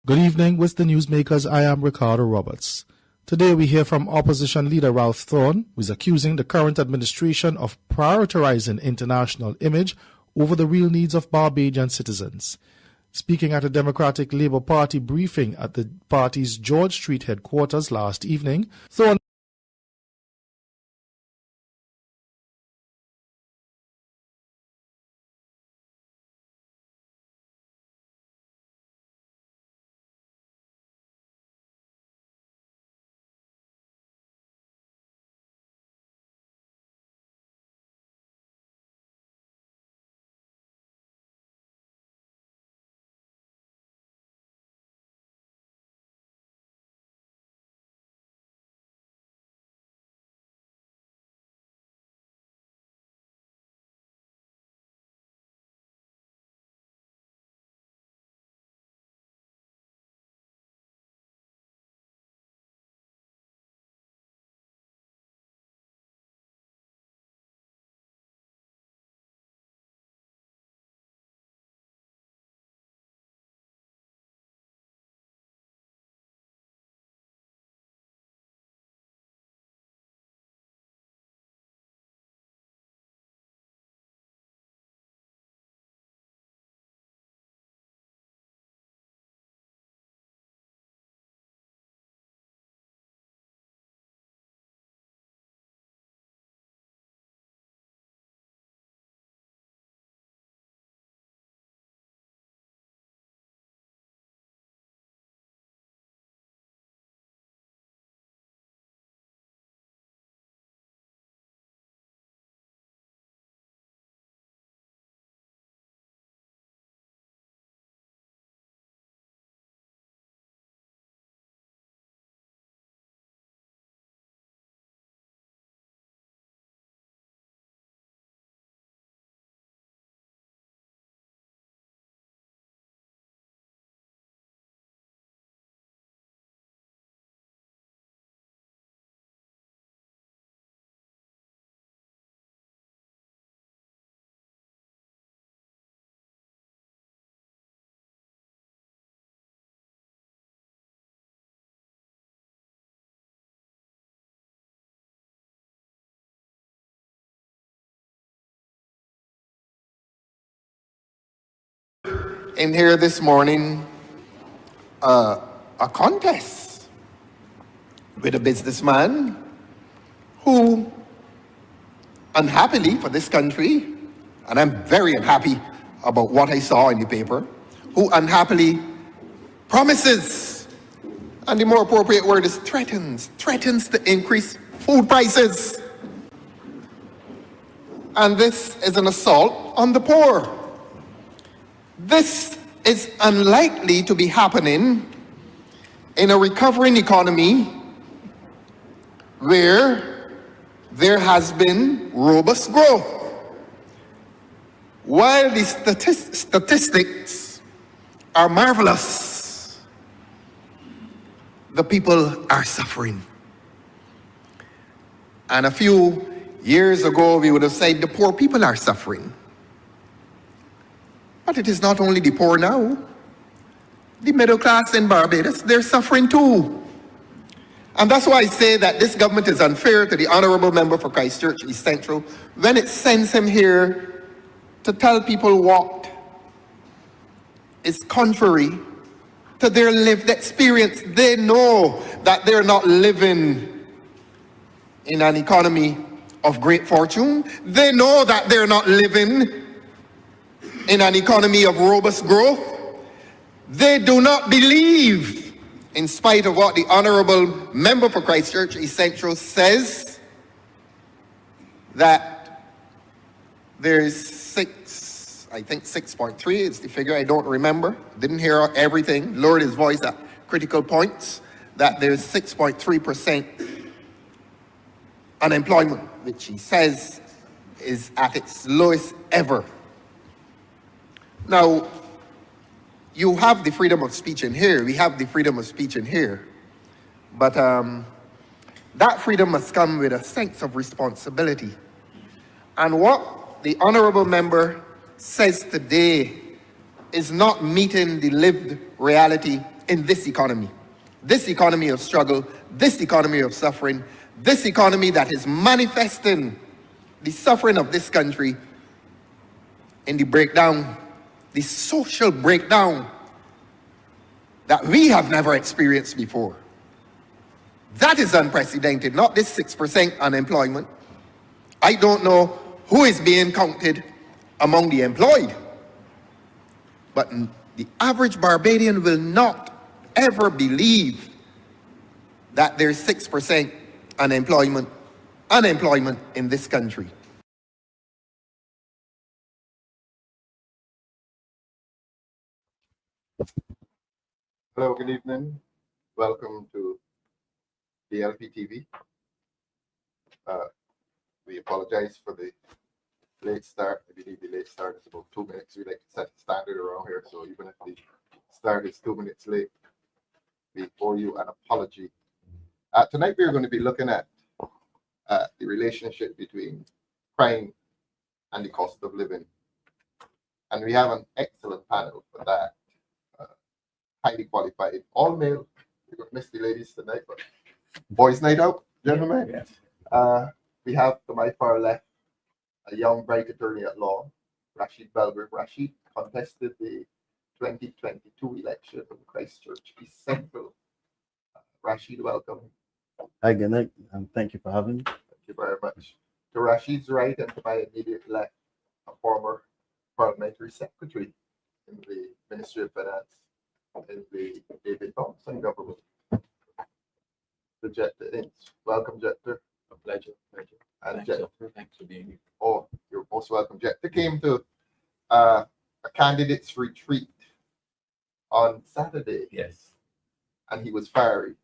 Good evening with the newsmakers. I am Ricardo Roberts. Today we hear from opposition leader Ralph Thorne, who is accusing the current administration of prioritizing international image over the real needs of Barbadian citizens. Speaking at a Democratic Labour Party briefing at the party's George Street headquarters last evening, Thorne in here this morning a contest with a businessman who, unhappily for this country, and I'm very unhappy about what I saw in the paper, who unhappily promises, and the more appropriate word is threatens to increase food prices. And this is an assault on the poor. This is unlikely to be happening in a recovering economy where there has been robust growth. While the statistics are marvelous, the people are suffering. And a few years ago, we would have said the poor people are suffering. But it is not only the poor now. The middle class in Barbados, they're suffering too. And that's why I say that this government is unfair to the honorable member for Christchurch East Central when it sends him here to tell people what is contrary to their lived experience. They know that they're not living in an economy of great fortune. They know that they're not living in an economy of robust growth. They do not believe, in spite of what the honorable member for Christchurch East Central says, that there's 6.3 is the figure, I don't remember, didn't hear everything, lowered his voice at critical points, that there's 6.3% unemployment, which he says is at its lowest ever. Now, you have the freedom of speech in here. We have the freedom of speech in here. But that freedom must come with a sense of responsibility. And what the honorable member says today is not meeting the lived reality in this economy of struggle, this economy of suffering, this economy that is manifesting the suffering of this country in the breakdown, the social breakdown that we have never experienced before. That is unprecedented, not this 6% unemployment. I don't know who is being counted among the employed, but the average Barbadian will not ever believe that there's 6% unemployment in this country. Hello, good evening. Welcome to the LPTV. We apologize for the late start. I believe the late start is about 2 minutes. We like to set the standard around here, so even if the start is 2 minutes late, we owe you an apology. Tonight we are going to be looking at the relationship between crime and the cost of living. And we have an excellent panel for that. Highly qualified, all male. We're going to miss the ladies tonight, but boys' night out, gentlemen. Yes. We have to my far left a young, bright attorney at law, Rasheed Belgrave. Rasheed contested the 2022 election in Christchurch East Central. Rasheed, welcome. Hi, good night, and thank you for having me. Thank you very much. To Rasheed's right and to my immediate left, a former parliamentary secretary in the Ministry of Finance in the David Thompson government, the Jepter Ince. Welcome, Jepter. A pleasure. And Thanks for being here. Oh, you're most welcome. Jepter came to a candidate's retreat on Saturday. Yes. And he was fiery.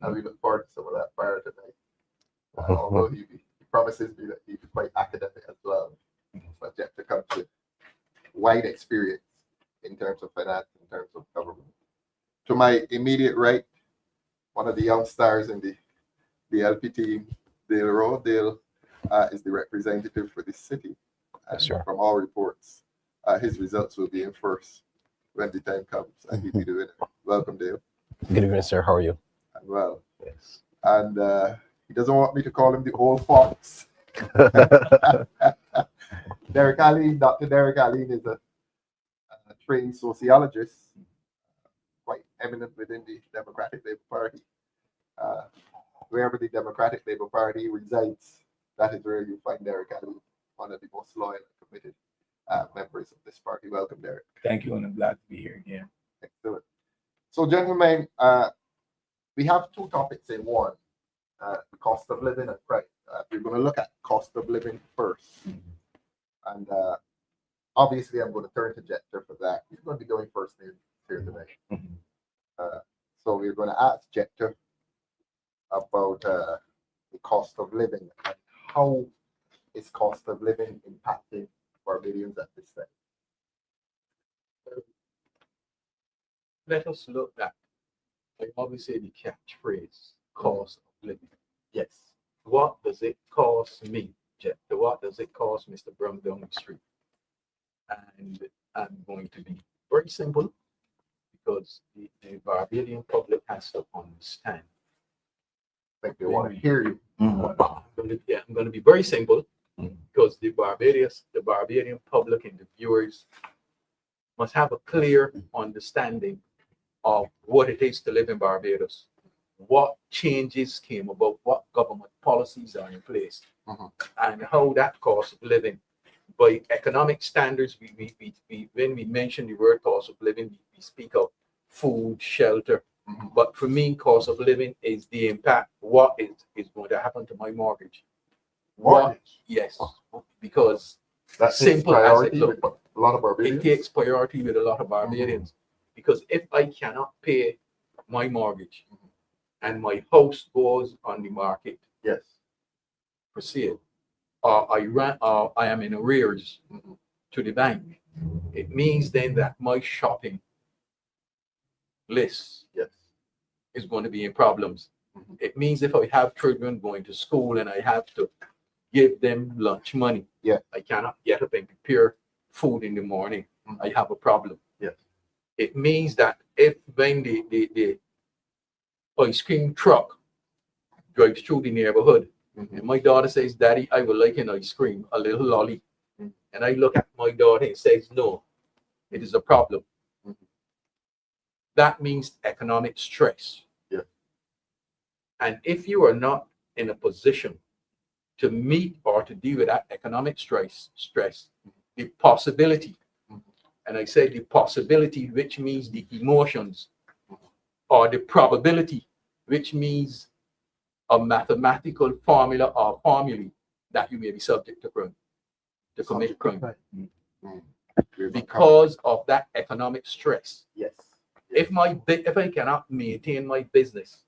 And we look forward to some of that fire tonight. Although he promises me that he's quite academic as well. But Jepter comes with wide experience in terms of finance, in terms of government. To my immediate right, one of the young stars in the LP team, Dale Rowe. Dale is the representative for this city. And Sure. From all reports, his results will be in first when the time comes, and he'll be doing it. Welcome, Dale. Good evening, sir. How are you? And well. Yes. And he doesn't want me to call him the old fox. Derek Alleyne, Dr. Derek Alleyne is a trained sociologist, quite eminent within the Democratic Labour Party. Wherever the Democratic Labour Party resides, that is where you find Derek Alleyne, one of the most loyal and committed members of this party. Welcome, Derek. Thank you, and I'm glad to be here again. Excellent. So, gentlemen, we have two topics in one, the cost of living and price. We're going to look at cost of living first. And obviously, I'm going to turn to Jepter for that. He's going to be going first here tonight. So we're going to ask Jepter about the cost of living and how is cost of living impacting Barbadians at this time. Let us look at, I always say the catchphrase, cost of living. Yes. What does it cost me, Jepter? What does it cost Mr. Brum down the street? And I'm going to be very simple because the Barbadian public has to understand. I think they want to hear you. I'm going to be very simple because the Barbadian public and the viewers must have a clear understanding of what it is to live in Barbados, what changes came about, what government policies are in place, and how that cost of living, by economic standards, when we mention the word cost of living, we speak of food, shelter. But for me, cost of living is the impact. What is going to happen to my mortgage? Yes, because that's simple as it looks, a lot of Barbadians. it takes priority with a lot of Barbadians. Because if I cannot pay my mortgage and my house goes on the market, yes, for sale, or I am in arrears to the bank, it means then that my shopping list is going to be in problems. It means if I have children going to school and I have to give them lunch money, I cannot get up and prepare food in the morning. I have a problem. Yes. It means that if when the ice cream truck drives through the neighborhood, and my daughter says, "Daddy, I would like an ice cream, a little lolly." And I look at my daughter and says, "No, it is a problem." That means economic stress. Yeah. And if you are not in a position to meet or to deal with that economic stress, the possibility, and I say the possibility, which means the emotions, or the probability, which means a mathematical formula or formulae that you may be subject to crime, to commit crime, because of that economic stress. Yes. If I cannot maintain my business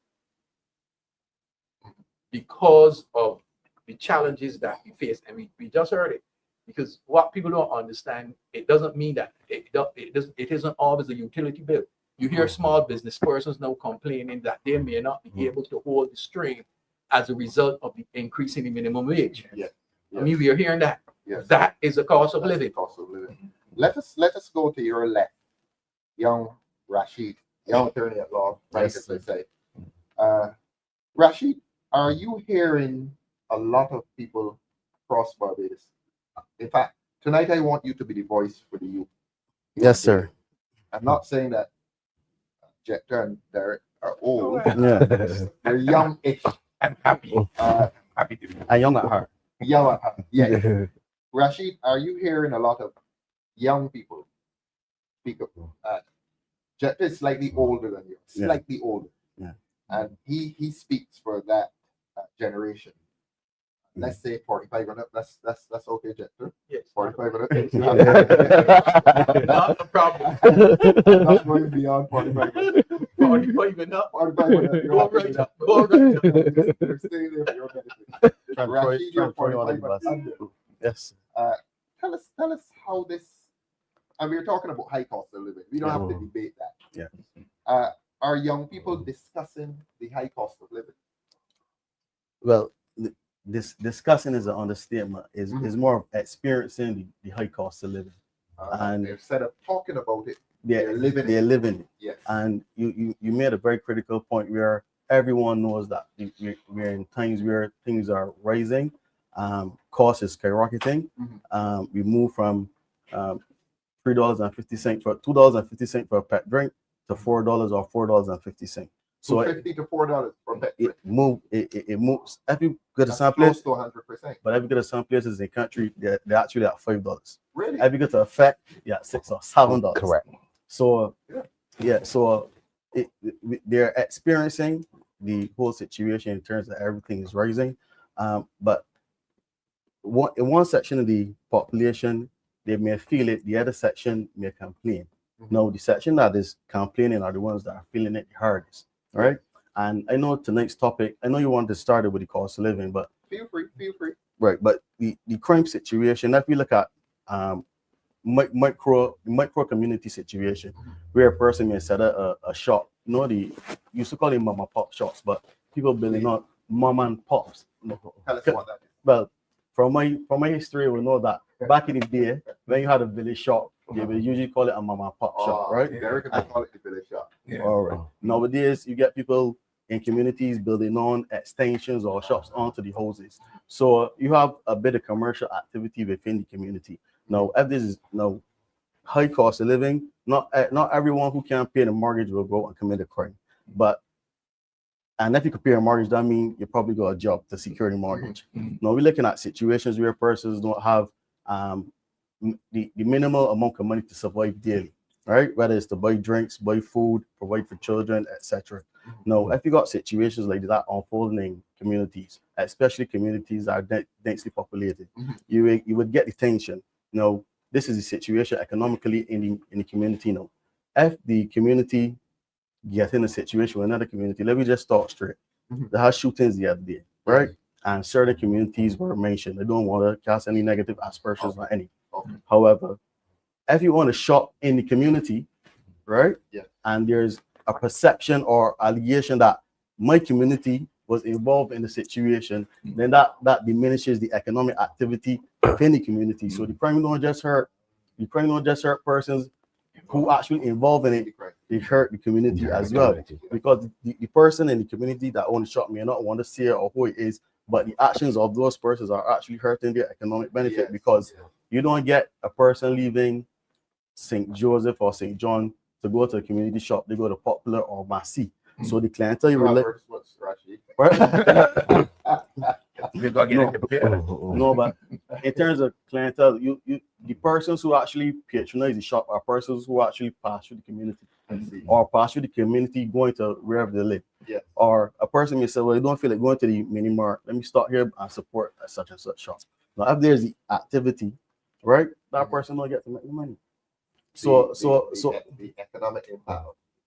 because of the challenges that we face, and we just heard it, because what people don't understand, it doesn't mean that it isn't always a utility bill. You hear small business persons now complaining that they may not be able to hold the strain as a result of the increase in the minimum wage. Yeah. I mean, we are hearing that. Yes. That is a cost of living. Cost of living. Let us go to your left, young Rasheed, young attorney at law, right? Yes, As they say. Rasheed, are you hearing a lot of people cross Barbados? In fact, tonight I want you to be the voice for the youth. Yes, sir. I'm not saying that Jepter and Derek are old. Yeah. They're young-ish. I'm happy. Happy to be I'm young at heart. Young. Yeah. Rasheed, are you hearing a lot of young people speak up? Jepter is slightly older than you, slightly older. Yeah. And he speaks for that generation. Let's say 45 and up. That's okay, Jepter. Yes. 45 and up. Not a problem. Not going beyond 45 and up. 45 and up. 45 and up. Go right up. Go right up. You're staying there for your benefit. Rasheed, you're 45 and under. Yes. Tell us how this, and we're talking about high cost of living. We don't have to debate that. Yeah. Are young people discussing the high cost of living? Well, this discussing is an understatement. Is more of experiencing the high cost of living. And instead of talking about it, they're living it. Yes. And you made a very critical point where everyone knows that we're in times where things are rising, cost is skyrocketing. We move from $3.50 for $2.50 for a pet drink to $4 or $4.50. So $2.50 to $4 for pet drink. It moves. If you go to That's some close place, to 100%. but if you go to some places in the country, they're actually at $5. Really? If you go to a fact, yeah, $6 or $7. Correct. So so they're experiencing the whole situation in terms of everything is rising. But in one section of the population, they may feel it, the other section may complain. Now, the section that is complaining are the ones that are feeling it the hardest, right? And I know tonight's topic, I know you want to start it with the cost of living, but Feel free. right, but the crime situation, if we look at micro community situation, where a person may set up a shop, they used to call them mom and pop shops, but people building up mom and pops. Tell us what that is. Well, from my history, we know that back in the day, when you had a village shop, they would usually call it a mom and pop shop, right? Derek and they call it the village shop. All right. Nowadays, you get people in communities building on extensions or shops onto the houses. So you have a bit of commercial activity within the community. Now, if this is high cost of living, not everyone who can't pay the mortgage will go and commit a crime. And if you could pay a mortgage, that means you probably got a job to secure the mortgage. Now, we're looking at situations where persons don't have the minimal amount of money to survive daily, right? Whether it's to buy drinks, buy food, provide for children, etc. Now, if you got situations like that unfolding in communities, especially communities that are densely populated, you would get the tension. Now, this is the situation economically in the community now. If the community gets in a situation with another community, let me just start straight. They had shootings the other day, right? And certain communities were mentioned. I don't want to cast any negative aspersions on any. However, if you want to shop in the community, right? And there's a perception or allegation that my community was involved in the situation, then that diminishes the economic activity within the community. So the crime don't just hurt persons who actually involved in it, they hurt the community as well. Because the person in the community that owns the shop may not want to see it or who it is, but the actions of those persons are actually hurting their economic benefit because you don't get a person leaving St. Joseph or St. John to go to a community shop. They go to Popular or Massey. So the clientele you relate. No, but in terms of clientele, the persons who actually patronize the shop are persons who actually pass through the community or pass through the community going to wherever they live. Yeah. Or a person may say, well, I don't feel like going to the mini mart. Let me start here and support a such and such shop. Now, if there's the activity, right, that person will get to make the money. So the economic impact.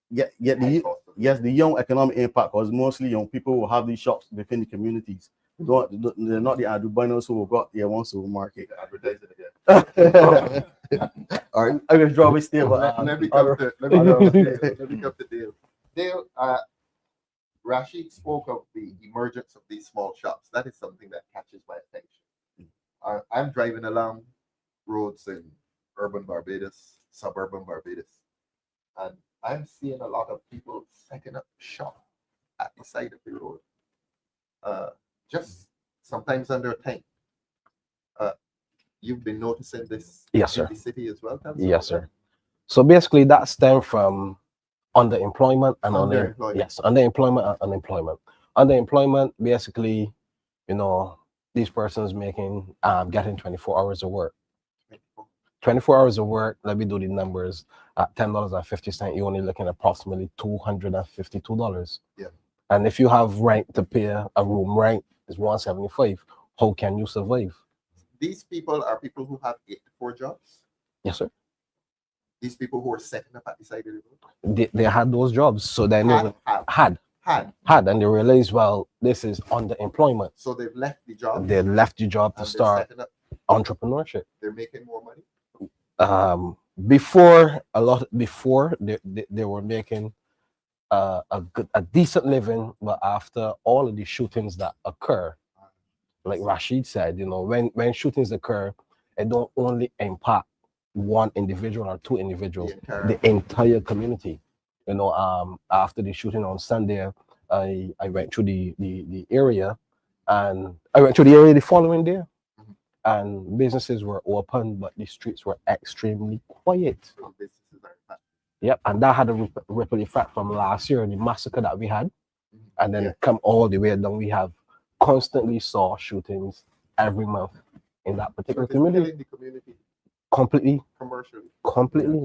The young economic impact, because mostly young people will have these shops within the communities. They're not the Adubanos who got their one supermarket. Advertise it again. All right, I'm gonna draw my steel. Let me come to Dale. Dale, Rasheed spoke of the emergence of these small shops. That is something that catches my attention. I'm driving along roads in urban Barbados, suburban Barbados, and I'm seeing a lot of people setting up shop at the side of the road. Just sometimes under a tent. You've been noticing this Yes, sir. in the city as well? Yes, sir. So basically that stems from underemployment and Underemployment. underemployment and unemployment. Underemployment, basically, these persons making getting 24 hours of work. 24 hours of work, let me do the numbers. At $10.50, you're only looking at approximately $252. Yeah. And if you have rent to pay, a room rent is $175. How can you survive? These people are people who have 8 to 4 jobs. Yes, sir. These people who are setting up at the side of the road. They had those jobs, so they had, and they realized, well, this is underemployment. So they've left the job. They left the job to start entrepreneurship. They're making more money. Before they were making a decent living, but after all of the shootings that occur, like Rasheed said, when shootings occur, it don't only impact one individual or two individuals, the entire community. After the shooting on Sunday, I went through the area, and I went to the area the following day, and businesses were open, but the streets were extremely quiet. Yep, and that had a ripple effect from last year, the massacre that we had, and then come all the way down. We have constantly saw shootings every month in that particular community. Completely,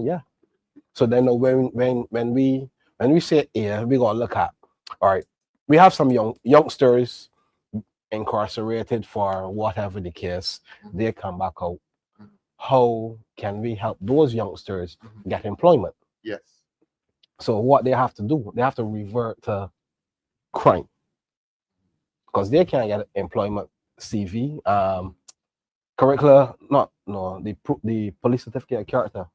yeah. So then when we say here, we gotta look at, all right, we have some youngsters incarcerated for whatever the case, they come back out. How can we help those youngsters get employment? Yes. So what they have to do, they have to revert to crime, because they can't get employment CV, the police certificate of character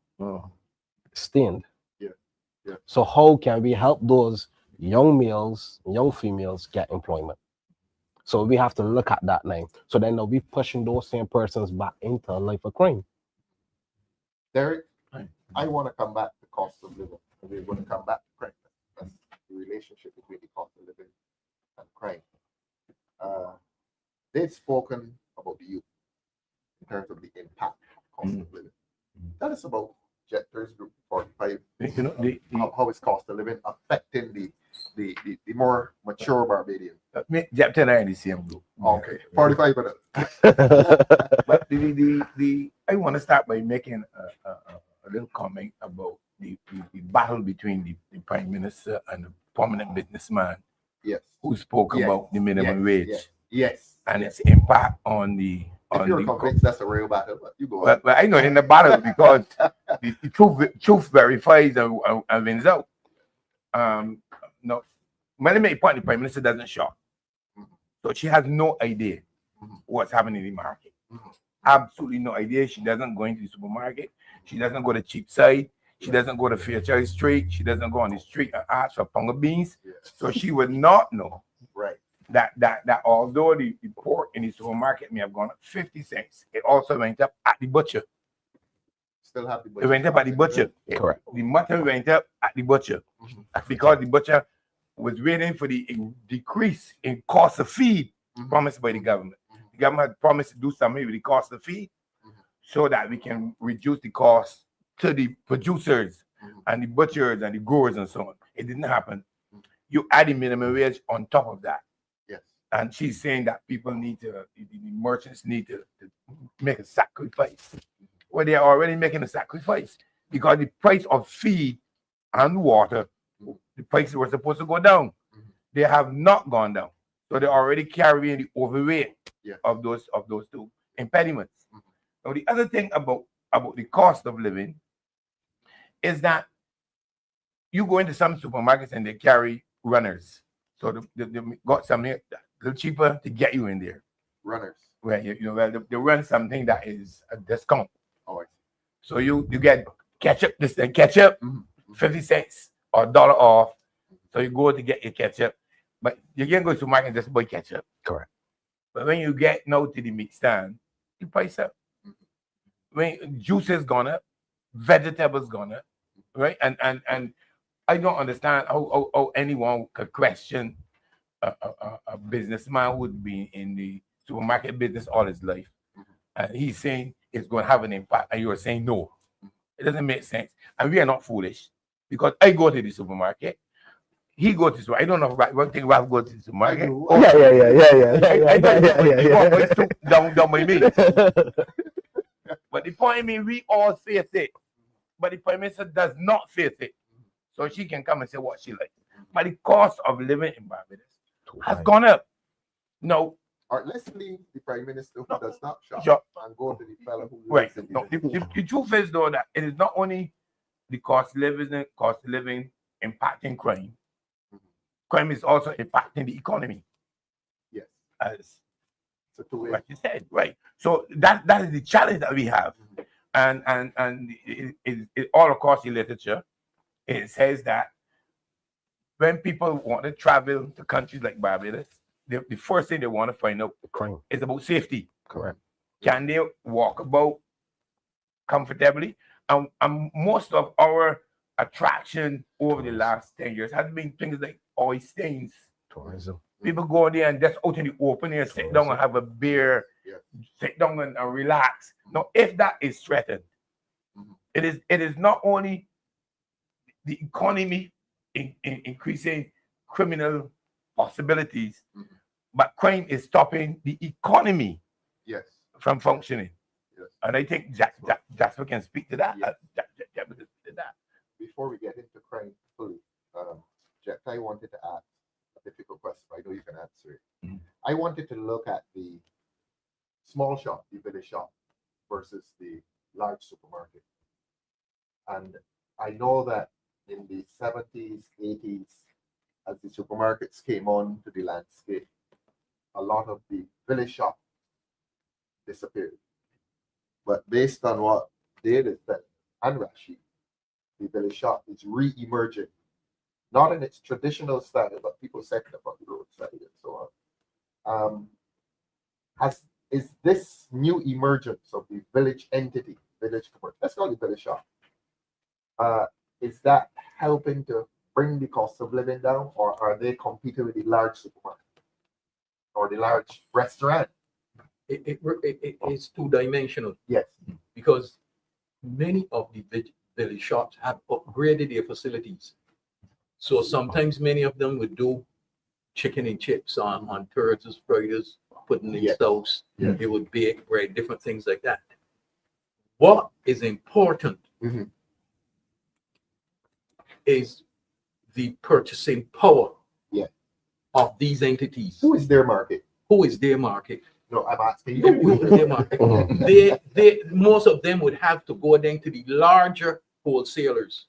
stained. Yeah. So how can we help those young males, young females get employment? So we have to look at that now. So then we pushing those same persons back into a life of crime. Derek, I want to come back to cost of living. We're going to come back to crime. That's the relationship between the cost of living and crime. They've spoken about the youth in terms of the impact of cost of living. Tell us about Jepter's group 45. How is cost of living affecting the more mature Barbadian? Jepter and I are in the same group. Okay, 45 minutes. But I want to start by making a little comment about the battle between the Prime Minister and the prominent businessman. Yes. Who spoke about the minimum wage. Yes. And its impact on the. If you're convinced that's a real battle, but you go. Well, I know in the battle because the truth verifies and wins out. No, when I make point, the Prime Minister doesn't shop. So she has no idea what's happening in the market. Absolutely no idea. She doesn't go into the supermarket. She doesn't go to Cheapside. She doesn't go to Fairchild Street. She doesn't go on the street and ask for a pound of beans. So she would not know that although the pork in the supermarket may have gone up 50 cents, it also went up at the butcher. still have the It butcher went up at the shop. butcher. Correct. The mutton went up at the butcher because the butcher was waiting for the decrease in cost of feed promised by the government. The government had promised to do something with the cost of feed so that we can reduce the cost to the producers and the butchers and the growers and so on. It didn't happen. You add the minimum wage on top of that. Yes. And she's saying that people need to, the merchants need to make a sacrifice. Well, they are already making a sacrifice because the price of feed and water, the prices were supposed to go down. They have not gone down. So they're already carrying the overweight of those two impediments. Now, the other thing about the cost of living is that you go into some supermarkets and they carry runners. So they got something a little cheaper to get you in there. Runners. Well, they run something that is a discount. Oh, I see. So you get ketchup, ketchup, 50 cents or $1 off. So you go to get your ketchup, but you can't go to the market and just buy ketchup. Correct. But when you get now to the meat stand, you price up. When juice has gone up, vegetables gone up, right? And I don't understand how anyone could question a businessman who would be in the supermarket business all his life. And he's saying it's going to have an impact, and you're saying no. It doesn't make sense. And we are not foolish because I go to the supermarket. He goes to the supermarket. I don't know if one thing Ralph goes to the supermarket. Yeah. Down by me. But the point means we all face it. But the Prime Minister does not face it. So she can come and say what she likes. But the cost of living in Barbados has gone up. No. All right, let's leave the Prime Minister who does not shop Sure. and go to the fellow who Right. lives in No, the truth is though that it is not only the cost of living impacting crime. Crime is also impacting the economy. Yes. As So two-way. what you said, right? So that is the challenge that we have, and it all across the literature, it says that when people want to travel to countries like Barbados, the first thing they want to find out Crime. is about safety. Correct. Can they walk about comfortably? And most of our attraction over the last 10 years has been things like oil stains. Tourism. People go there and just out in the open air, sit down and have a beer, sit down and relax. Now, if that is threatened, it is not only the economy increasing criminal possibilities, but crime is stopping the economy from functioning. Yes. And I think Jasper can speak to that. Jasper can speak to that. Before we get into crime fully, Jepter, I wanted to ask a difficult question. I know you can answer it. I wanted to look at the small shop, the village shop, versus the large supermarket. And I know that in the 70s, 80s, as the supermarkets came on to the landscape, a lot of the village shop disappeared. But based on what David said and Rasheed, the village shop is re-emerging, not in its traditional style, but people setting up on the roadside and so on. Is this new emergence of the village entity, village commercial, let's call it village shop, is that helping to bring the cost of living down, or are they competing with the large supermarket or the large restaurant? It's two-dimensional. Yes. Because many of the village shops have upgraded their facilities. So sometimes many of them would do chicken and chips on Thursdays, Fridays, putting in stoves. They would bake bread, different things like that. What is important is the purchasing power of these entities. Who is their market? Who is their market? No, I'm asking Who you. is their market? They most of them would have to go down to the larger wholesalers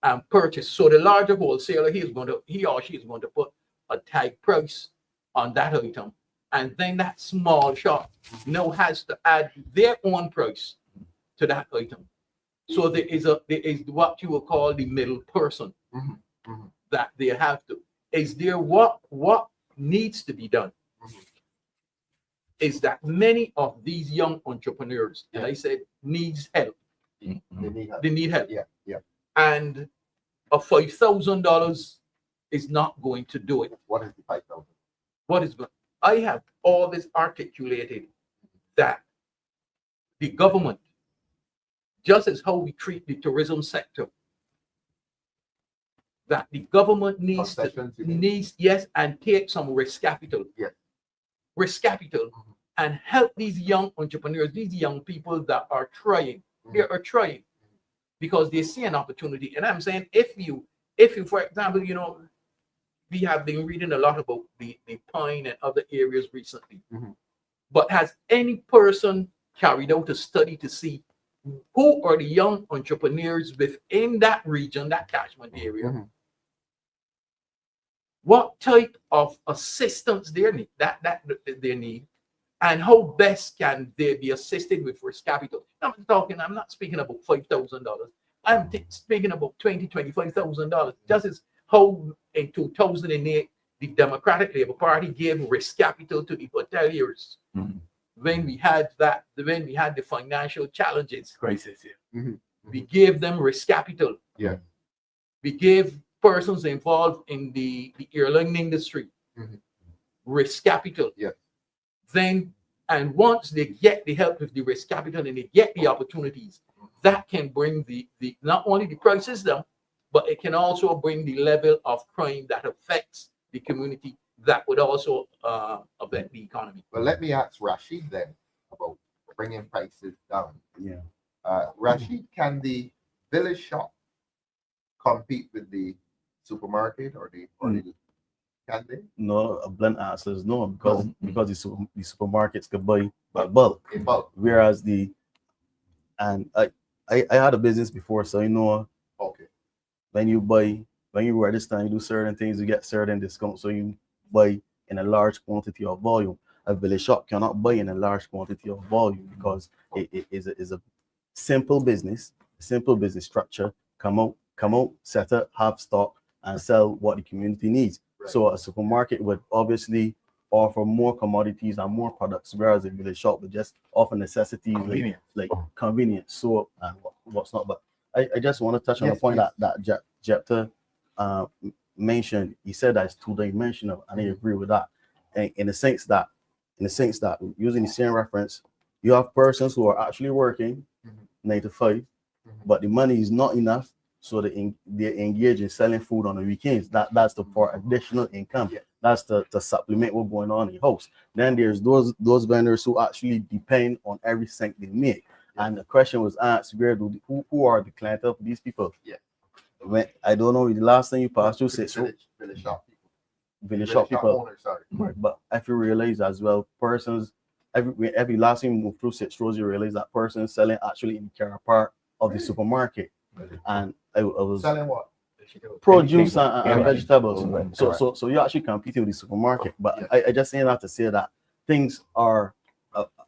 and purchase. So the larger wholesaler, he or she is going to put a tag price on that item, and then that small shop now has to add their own price to that item. So there is what you will call the middle person that they have to. Is there what needs to be done? Is that many of these young entrepreneurs, and I said needs help. They need help. They need help. Yeah, yeah. And a $5,000 is not going to do it. What is the 5,000? What is going? I have always articulated that the government, just as how we treat the tourism sector, that the government needs to Concessions, you mean? yes, and take some risk capital. Yes. Risk capital and help these young entrepreneurs, these young people that are trying. They are trying because they see an opportunity. And I'm saying if you, for example, you know, we have been reading a lot about the Pine and other areas recently. But has any person carried out a study to see who are the young entrepreneurs within that region, that catchment area? What type of assistance they need, that they need, and how best can they be assisted with risk capital? I'm not speaking about $5,000. I'm speaking about $25,000. Just as how in 2008 the Democratic Labour Party gave risk capital to the hoteliers when we had the financial challenges. Crisis, We gave them risk capital. Yeah. We gave persons involved in the airline industry risk capital. Yeah. Then, and once they get the help with the risk capital and they get the opportunities, that can bring the not only the prices down, but it can also bring the level of crime that affects the community. That would also affect the economy. Well, let me ask Rasheed then about bringing prices down. Yeah. Rasheed, can the village shop compete with the supermarket or the can they? No, a blunt answer is no, because the supermarkets could buy by bulk. In bulk. Whereas I had a business before, so you know, Okay. when you register and you do certain things, you get certain discounts. So you buy in a large quantity of volume. A village shop cannot buy in a large quantity of volume because it is a simple business structure. Come out, set up, have stock, and sell what the community needs. Right. So a supermarket would obviously offer more commodities and more products, whereas a village shop would just offer necessities like convenience, soap, and what's not. But I just want to touch on the point that Jepter mentioned. He said that it's two-dimensional, and I agree with that. And in the sense that using the same reference, you have persons who are actually working 9 to 5, but the money is not enough, so they engage in selling food on the weekends. That's for additional income. Yeah. That's to supplement what's going on in the house. Then there's those vendors who actually depend on every cent they make. Yeah. And the question was asked, who are the clientele for these people? Yeah. When I don't know, the last thing you passed through said village shop people. Village shop people. Owners, sorry. Right. But if you realize as well, persons every last thing you move through six rows, you realize that person selling actually in care part of the supermarket. And I was selling what? Produce and vegetables. So you're actually competing with the supermarket. But I just say that to say that things are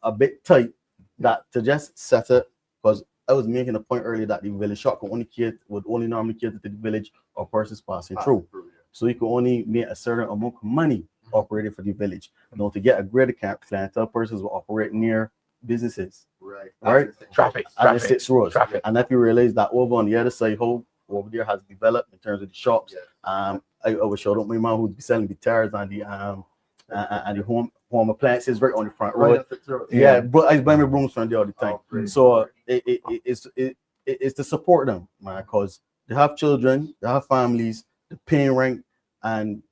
a bit tight, that to just set it, because I was making a point earlier that the village shop would only normally cater to the village or persons passing through. So you can only make a certain amount of money operating for the village. To get a greater clientele, persons will operate near businesses. Right? Traffic. And the 6 roads. Traffic. And if you realize that over on the other side, how over there has developed in terms of the shops. I was showed up my mom who'd be selling the tires and the home appliances right on the front road. But I buy my brooms from there all the time. So it's to support them, man, because they have children, they have families, they're paying rent, and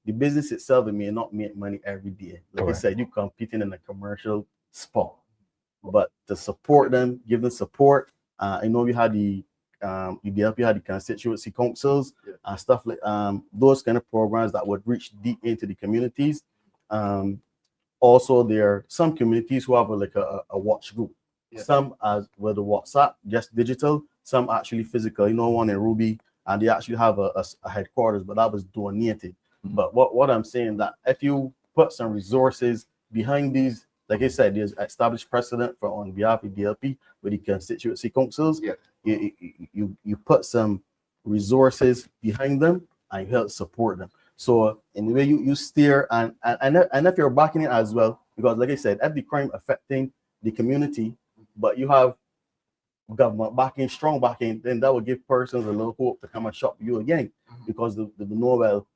the business itself, it may not make money every day. Like I said, you're competing in a commercial spot. But to support them, give them support. I know we had the UDLP had the constituency councils and stuff like those kind of programs that would reach deep into the communities. Also, there are some communities who have a watch group. Some as with the WhatsApp, just digital. Some actually physical. One in Ruby, and they actually have a headquarters, but that was donated. But what I'm saying that if you put some resources behind these, like I said, there's established precedent for on behalf of DLP with the constituency councils. You put some resources behind them and you help support them. So in the way you steer and if you're backing it as well, because like I said, every crime affecting the community, but you have government backing, strong backing, then that will give persons a little hope to come and shop you again, because they know, well,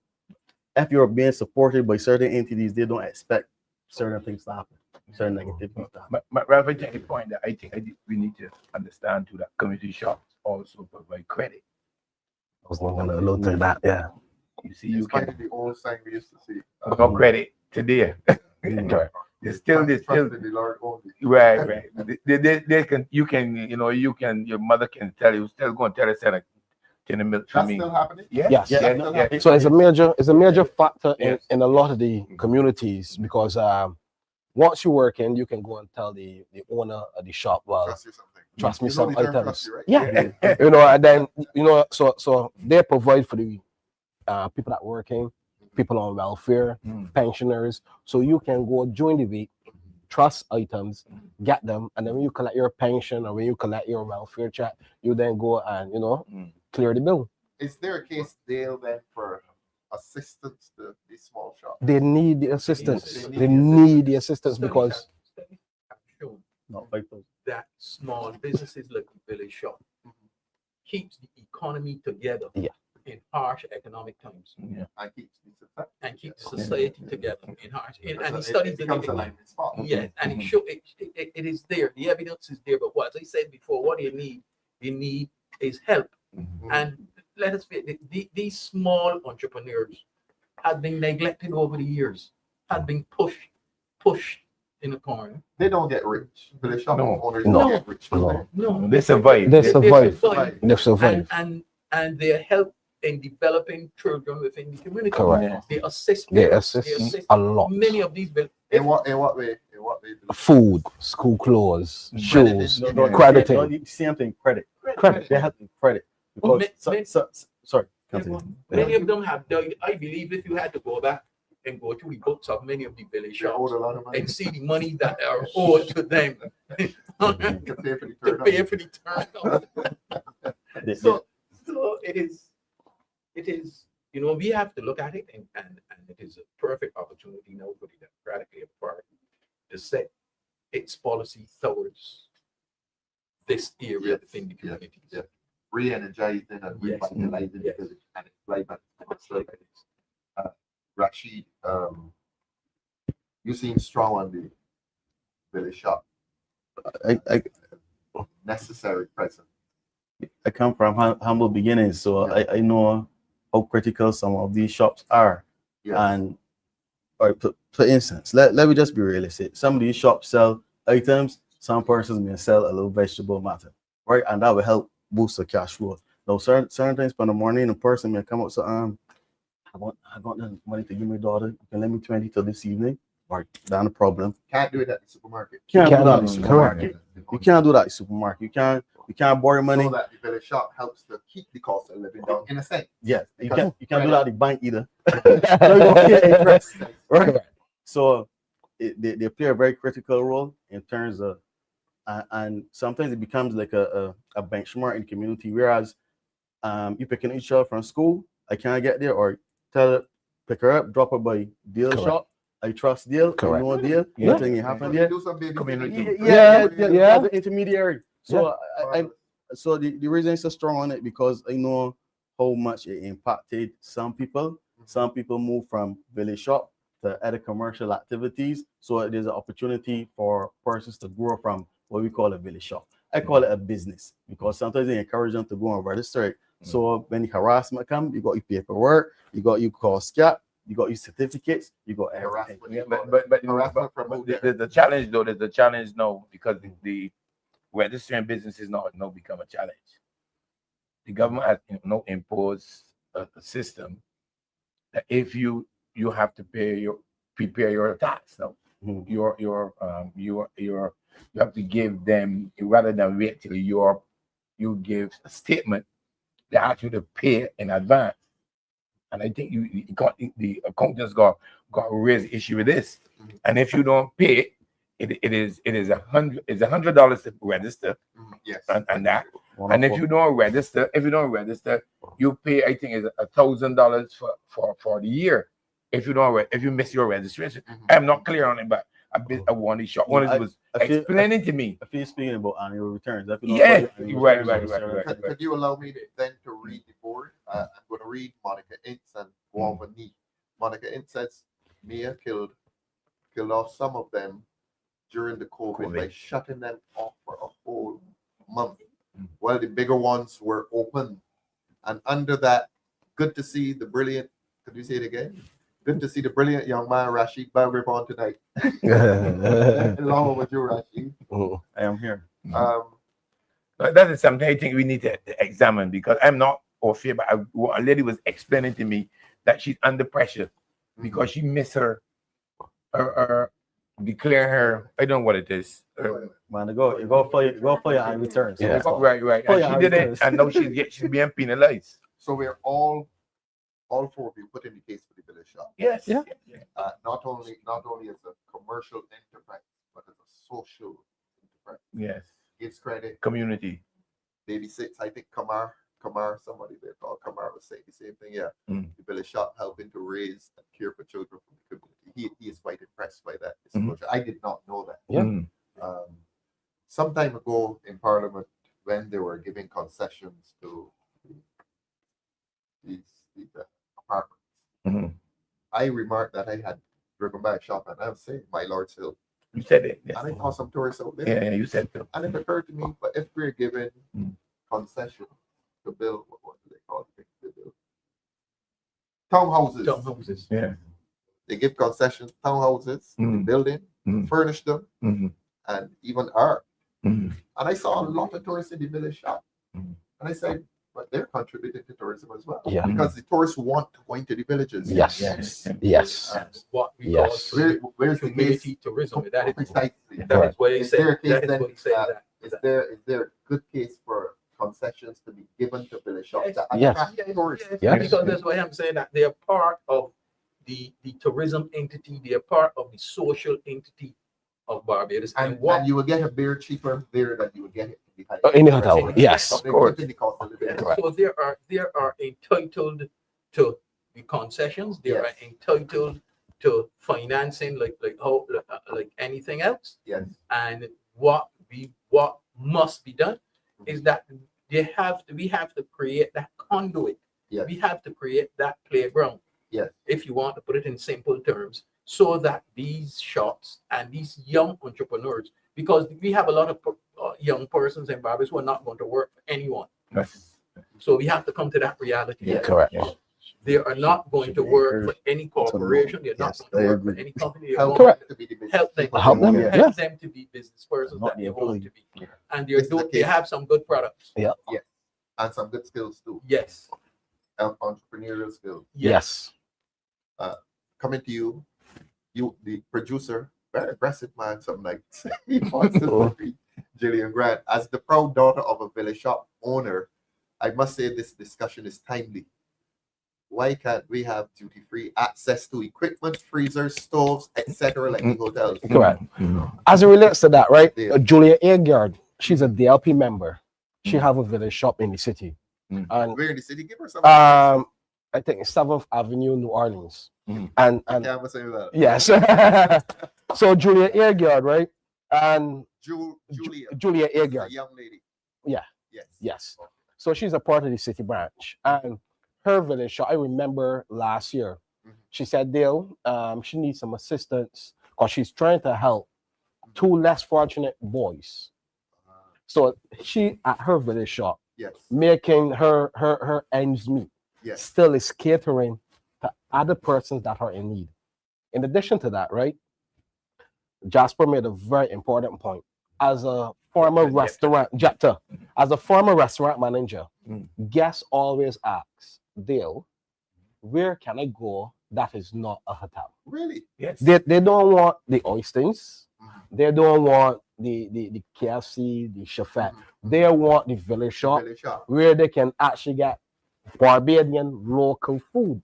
if you're being supported by certain entities, they don't expect certain things to happen, certain negative things to happen. But Rafa, take a point that I think we need to understand too, that community shops also provide credit. I was not gonna allude to that. Yeah. You see, you It's kind can of the old saying we used to see. no credit today. There's still Trust in the Lord only. right. They can, you can, your mother can tell you, still going to tell us that 10 milk for That's me. still happening? Yes. Yeah. So it's a major factor Yes. in a lot of the communities, because once you work in, you can go and tell the owner of the shop, well, Trust you something. trust me You know some the term items. trust you, right? Yeah. And then so they provide for the people that working, people on welfare, pensioners. So you can go during the week, trust items, get them, and then when you collect your pension or when you collect your welfare check, you then go and clear the bill. Is there a case deal then for assistance to these small shops? They need the assistance. They need They the need the assistance because Studies have shown Not like those. that small businesses like the village shop keeps the economy together in harsh economic times, I keep and keeps society together in harsh. And he studies the becomes a line spot. yeah, and it show it is there. The evidence is there. But what I said before, what you need is help. And let us be, these small entrepreneurs have been neglected over the years, have been pushed in the corner. They don't get rich. Village shop No. owners No. don't get rich. No, They survive. they they survive. survive. They survive. And they help in developing children within the community. Correct. They assist. They parents, assist a lot. Many of these In what way? In what way? Food, school clothes, shoes, No, crediting. no, same thing, credit. They have to credit. Because sorry. continue. Many of them have done. I believe if you had to go back and go through the books of many of the village They owed shops a lot of money and see the money that are owed to them to pay for the to turn. pay for the turn. So it is, we have to look at it, and it is a perfect opportunity now for the Democratic Party to set its policy towards this area within the communities. Yeah. Re-energizing and Yes. revitalizing Yes. because and it's like Rasheed, you seem strong on the village shop. I Necessary present. come from humble beginnings, so Yeah. I know how critical some of these shops are. Yes. And for instance, let me just be realistic. Some of these shops sell items, some persons may sell a little vegetable matter, right? And that will help boost the cash flow. Now, certain times in the morning, a person may come up, so I got the money to give my daughter. You can lend me 20 till this evening. Right, that's the problem. Can't do it at the supermarket. You can't do that in the Correct. supermarket. You can't do that in the supermarket. You can't borrow money. So that the village shop helps to keep the cost of living down in a sense. Yes, you Because can't do that at the bank either. Right. Right. So they play a very critical role in terms of, and sometimes it becomes like a benchmark in the community. Whereas you picking each other from school, I can't get there, or tell her, pick her up, drop her by deal Correct. shop. I trust deal, Correct. I know deal, Yeah. nothing happen there. Do some baby Community. Yeah. The intermediary. So so the reason it's so strong on it, because I know how much it impacted some people. Some people move from village shop to other commercial activities. So there's an opportunity for persons to grow from what we call a village shop. I call it a business because sometimes they encourage them to go and register it. So when the harassment comes, you got your paperwork, you got your cost cap, you got your certificates, you got everything. Harassment. But the challenge though, there's a challenge now because the registering businesses now become a challenge. The government has imposed a system that if you have to prepare your tax now, you have to give them, rather than wait till you give a statement, they ask you to pay in advance. And I think the accountants got raise the issue with this. And if you don't pay, it is $100 to register. Yes. And that. And if you don't register, you pay, I think, is $1,000 for the year. If you miss your registration. I'm not clear on it, but a bit of one shot. No, One was I feel- explaining to me. I feel speaking about annual returns. I feel Yes, annual right, returns right, are right, certain- Could you allow me then to read the board? I'm going to read Monica Ince and go over knee. Monica Ince says Mia killed off some of them during the COVID by shutting them off for a whole month, while the bigger ones were open. And under that, good to see the brilliant. Could you say it again? Good to see the brilliant young man Rasheed Belgrave on tonight. Along with you, Rasheed. I am here. That is something I think we need to examine, because I'm not or fear, but a lady was explaining to me that she's under pressure because she missed her declare her. I don't know what it is. Man, you go for your annual returns. Yeah. Right. For And your she did it, returns. and now she's being penalized. So we're all four of you put in the case for the village shop. Yes. Yeah. Not only as a commercial enterprise, but as a social enterprise. Yes. Gives credit. Community. Babysits. I think Kamar, somebody there called Kamar was saying the same thing. Yeah. Mm. The village shop helping to raise and care for children from the community. He is quite impressed by that Mhm. disclosure. I did not know that. Yeah. Mm. Some time ago in Parliament, when they were giving concessions to these apartments, Mhm. I remarked that I had driven by a shop and I was saying, my Lord's Hill. You said it. Yes. And I saw some tourists out there. Yeah, you said so. And it occurred to me, but if we're given Mm. concession to build, what do they call it? To build townhouses. Townhouses. Yeah. They give concessions, townhouses, Mm. building, Mm. furnish them, Mhm. and even art. Mhm. And I saw a lot of tourists in the village shop. Mhm. And I said, but they're contributing to tourism as well. Yeah. Because the tourists want to go into the villages. Yes. Yes. Yes. That's what we Yes. call Where's the community case? tourism. That is Precisely. that is why he Is there a said case that is then, what he said that. Is there a good case for concessions to be given to village shops? Yes. that Yes. attract tourists? Yes. Because that's why I'm saying that they are part of the tourism entity, they are part of the social entity of Barbados. And what you will get a beer cheaper there than you would get it In the hotel. Yes. So they're course. keeping the cost of living. Correct. so they are entitled to the concessions, they are Yes. entitled to financing like anything else. Yes. And what must be done is that we have to create that conduit. Yes. We have to create that playground. Yes. If you want to put it in simple terms, so that these shops and these young entrepreneurs, because we have a lot of young persons in Barbados who are not going to work for anyone. Yes. So we have to come to that reality. Yeah. Correct. They are not going to work for any corporation. They're not Yes, going to I work for agree. any company. They're Help going them to be the business help them, people Help they them, want. yeah. help them to be business persons Not that the they want employee. to be. Yeah. And This is the they case. have some good products. And some good skills too. Yes. Entrepreneurial skills. Yes. Coming to you, the producer, very aggressive man, some nights. He wants to be Gillian Grant. As the proud daughter of a village shop owner, I must say this discussion is timely. Why can't we have duty-free access to equipment, freezers, stoves, etc., like the hotels? Correct. Mhm. As it relates to that, right? Yeah. Julia Agard, she's a DLP member. She have a village shop in the city. Mm. And Where in the city? Give her some. I think it's 7th Avenue, New Orleans. Mhm. And Yeah, say that. yes. So Julia Agard, right? And Julia, Julia a Agard. young lady. Yeah. Yes. Yes. So she's a part of the city branch. And her village shop, I remember last year, Mhm. she said, Dale, she needs some assistance because she's trying to help 2 less fortunate boys. So she at her village shop, Yes. making her ends meet, Yes. still is catering to other persons that are in need. In addition to that, right? Jasper made a very important point. As a former Jepter, as a former restaurant manager, Mm. guests always ask, Dale, where can I go that is not a hotel? Really? Yes. They don't want the oysters, Mhm. they don't want the KFC, the chefette. Mhm. They want the village shop Village shop. where they can actually get Barbadian local food.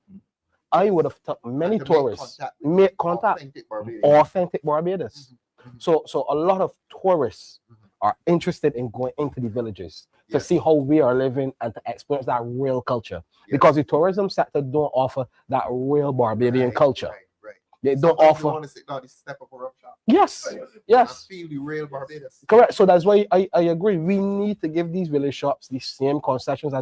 I would have took many And to tourists make contact, Authentic Barbadian. authentic Barbados. Mhm. So a lot of tourists Mhm. are interested in going into the villages to Yes. see how we are living and to experience that real culture. Yes. Because the tourism sector don't offer that real Barbadian Right, culture. Right. They don't Sometimes you offer. want to sit down, this step up a rough shop. Yes, And yes, feel the real Barbados. correct. So that's why I agree. We need to give these village shops the same concessions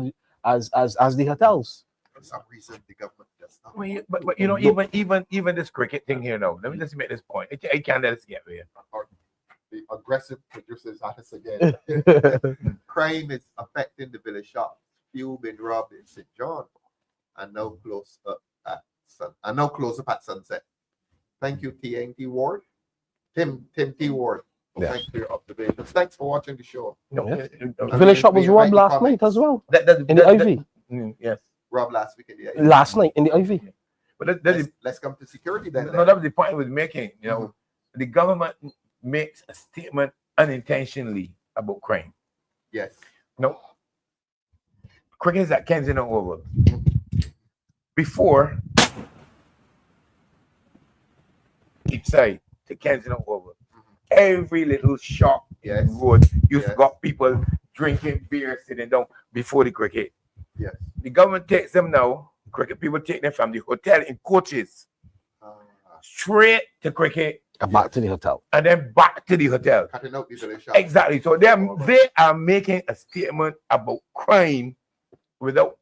as the hotels. For some reason, the government does not. Well, but you know, even this cricket thing here now. Let me just make this point. I can't let us get here. Or the aggressive producers at us again. Crime is affecting the village shops. Few been robbed in St. John, and now close up at Sunset. Thank you, TNT Ward. Tim T Ward. Yeah. Thanks for your observations. Thanks for watching the show. No, Yeah. I Village mean, shop was we robbed write last comments. night as well. in the Ivy. Yes, Rob last week in the Last night in the Ivy. but let's come to security then. no, that was the point I was making. You know, the government makes a statement unintentionally about crime. Yes. No, cricket is at Kensington Oval. Before each side to Kensington Oval, every little shop Yes. road used to Yes. got people drinking beer, sitting down before the cricket. Yes. The government takes them now. Cricket people take them from the hotel in coaches straight to cricket And back to the hotel. and then back to the hotel. Cutting out the village shop. Exactly. So they are making a statement about crime without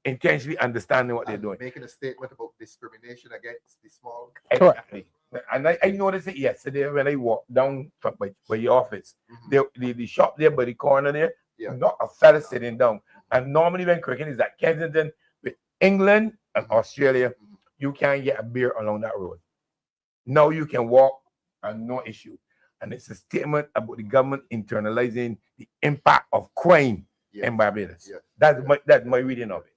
intentionally understanding what they're And doing. making a statement about discrimination against the small. Exactly. And I noticed it yesterday when I walked down from by the office. The shop there by the corner there, Yeah. not a fella sitting down. And normally when cricket is at Kensington with England and Australia, you can't get a beer along that road. Now you can walk and no issue. And it's a statement about the government internalizing the impact of crime in Barbados. Yes. That's my reading of it.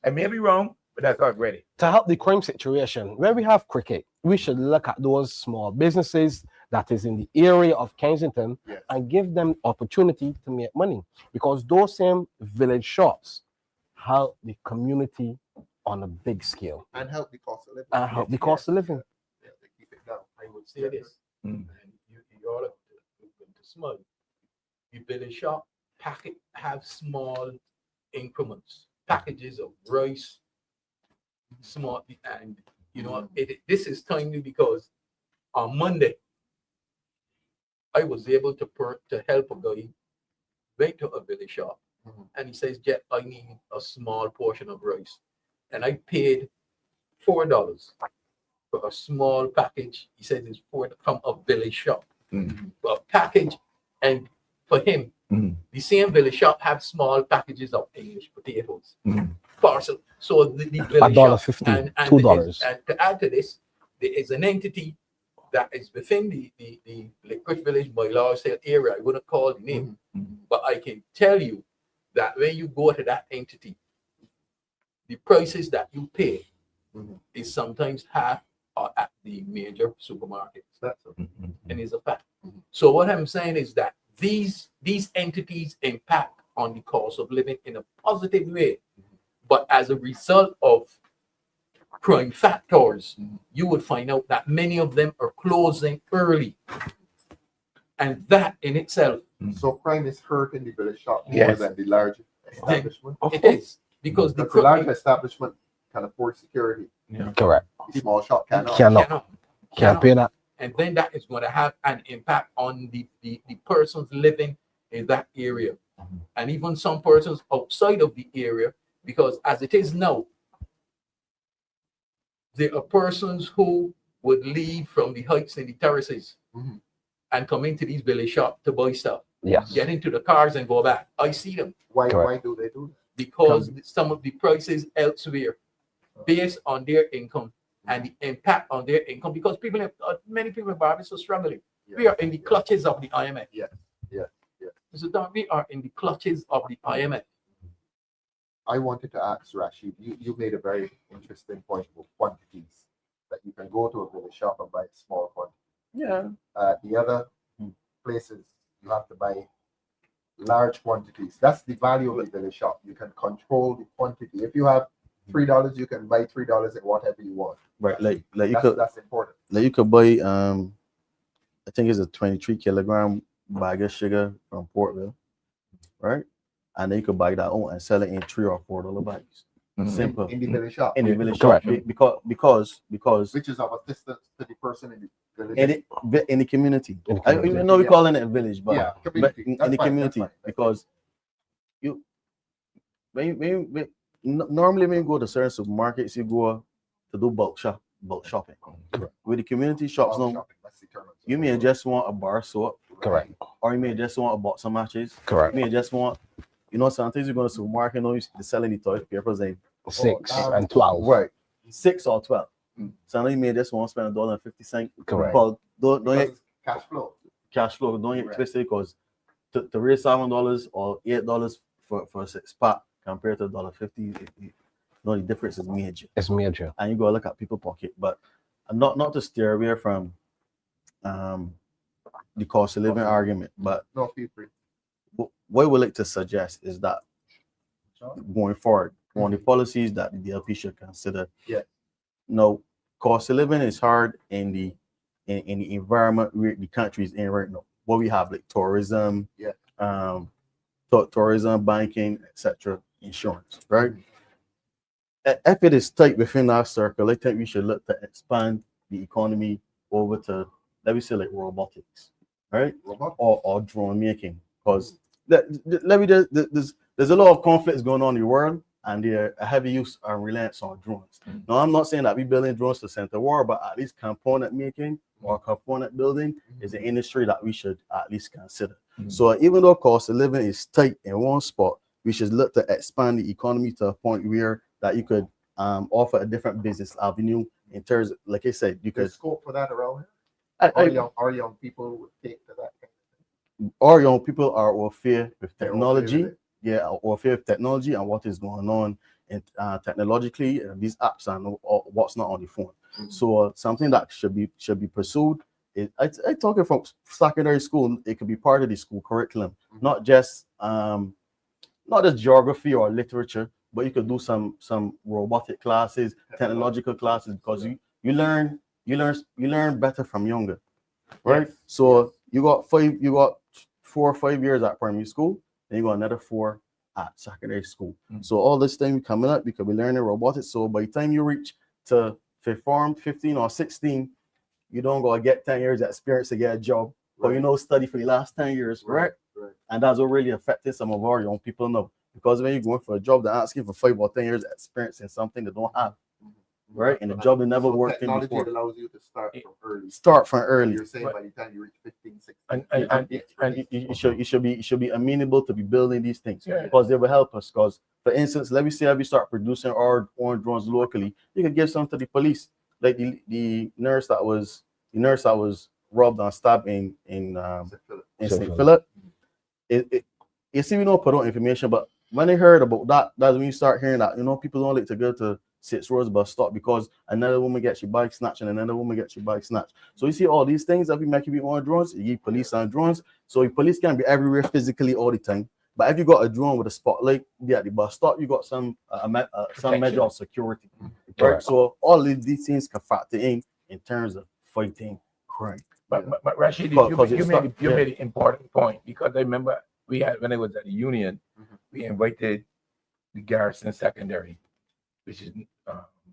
I may be wrong, but that's how I read it. To help the crime situation, when we have cricket, we should look at those small businesses that is in the area of Kensington Yes. and give them opportunity to make money, because those same village shops help the community on a big scale And help the cost of living. and help the cost of living. Yeah, they keep it down. I would say this, and you all have to small. The village shop packet have small increments, packages of rice, small, and you know this is timely because on Monday I was able to help a guy went to a village shop, and he says, "Jet, I need a small portion of rice," and I paid $4 for a small package. He says it's from a village shop, a package, and for him, the same village shop have small packages of English potatoes, parcel. So the village shop, $1.50, $2. And to add to this, there is an entity that is within the Liquid Village by law sale area. I wouldn't call the name, but I can tell you that when you go to that entity, the prices that you pay is sometimes half or at the major supermarkets. That's and it's a fact. So what I'm saying is that these entities impact on the cost of living in a positive way, but as a result of crime factors, you would find out that many of them are closing early, and that in itself, So crime is hurting the village shop more Yes. than the large establishment. it is because the The large establishment can afford security. Correct. The small shop cannot. Can't pay that. and then that is going to have an impact on the persons living in that area, and even some persons outside of the area, because as it is now, there are persons who would leave from the heights and the terraces and come into these village shops to buy stuff, Yes. get into the cars and go back. I see them Why Correct. do they do that? because some of the prices elsewhere based on their income and the impact on their income, because many people in Barbados are struggling. We are in the clutches of the IMF. Yeah. Mr. Don, we are in the clutches of the IMF. I wanted to ask Rasheed, you made a very interesting point about quantities, that you can go to a village shop and buy a small quantity. Yeah. The other places, you have to buy large quantities. That's the value of the village shop. You can control the quantity. If you have $3, you can buy $3 at whatever you want. Right, like you That's important. you could buy I think it's a 23 kilogram bag of sugar from Portville, right? And then you could buy that own and sell it in $3 or $4 bags. Simple. In the village shop. In the village Correct. shop. Because Which is of assistance to the person in the village. in the community. In the I community. know we calling it a village, but, Yeah, but community. in That's the fine, community, that's fine. because you normally when you go to certain supermarkets, you go to do bulk shopping. Correct. With the community shops now, Shopping, that's the term. you may just want a bar soap, Correct. or you may just want a box of matches. Correct. You may just want, sometimes you go to the supermarket, you know, they're selling the toilet papers and 6 and 12. right, 6 or 12. Mm. So now you may just want to spend $1.50. Correct. But don't Because get it's cash flow. cash flow, don't get Right. twisted, because to raise $7 or $8 for a 6-pack compared to $1.50, the difference is major. It's major. And you go look at people's pocket, but not to steer away from the cost of living argument, but No, feel free. what we like to suggest is that going forward, one of the policies that the DLP should consider. Yeah. No, cost of living is hard in the environment where the country is in right now. What we have, like tourism, tourism, banking, etc., insurance, right? If it is tight within our circle, I think we should look to expand the economy over to, let me say, like robotics, right? Robot. Or drone making, because there's a lot of conflicts going on in the world, and there a heavy use and reliance on drones. Now, I'm not saying that we building drones to center war, but at least component making or component building is an industry that we should at least consider. So even though cost of living is tight in one spot, we should look to expand the economy to a point where that you could offer a different business avenue in terms of, like I said, you could. There's scope for that around here. Our young people would take to that. Our young people are warfare with They're technology. okay with Warfare with technology and what is going on in, technologically, these apps and what's not on the phone. So something that should be pursued. I talking from secondary school, it could be part of the school curriculum, not just geography or literature, but you could do some robotic classes, technological classes, because you learn better from younger, right? Yes. So you got 4 or 5 years at primary school, then you got another 4 at secondary school. So all this time coming up, you could be learning robotics. So by the time you reach to fifth form, 15 or 16, you don't go get 10 years experience to get a job, but study for the last 10 years, right? And that's what really affected some of our young people now. Because when you're going for a job, they're asking for 5 or 10 years experience in something they don't have, right? And a job they never worked in technology before. allows you to Start from early. You're saying by the time you reach 15, 16. And you should be amenable to be building these things, Yeah. because they will help us. Because, for instance, let me say if we start producing our own drones locally, you can give some to the police, like the nurse that was robbed and stabbed in St. Philip. You see, we don't put out information, but when they heard about that, that's when you start hearing that people don't like to go to 6 Roads bus stop because another woman gets your bike snatched and another woman gets your bike snatched. So you see all these things that we make you be on drones. You give police on drones, so your police can be everywhere physically all the time. But if you got a drone with a spotlight at the bus stop, you got some measure of security, right? So all of these things can factor in terms of fighting crime. But Rasheed, you made an important point, because I remember we had, when I was at the union, we invited the Garrison Secondary, which is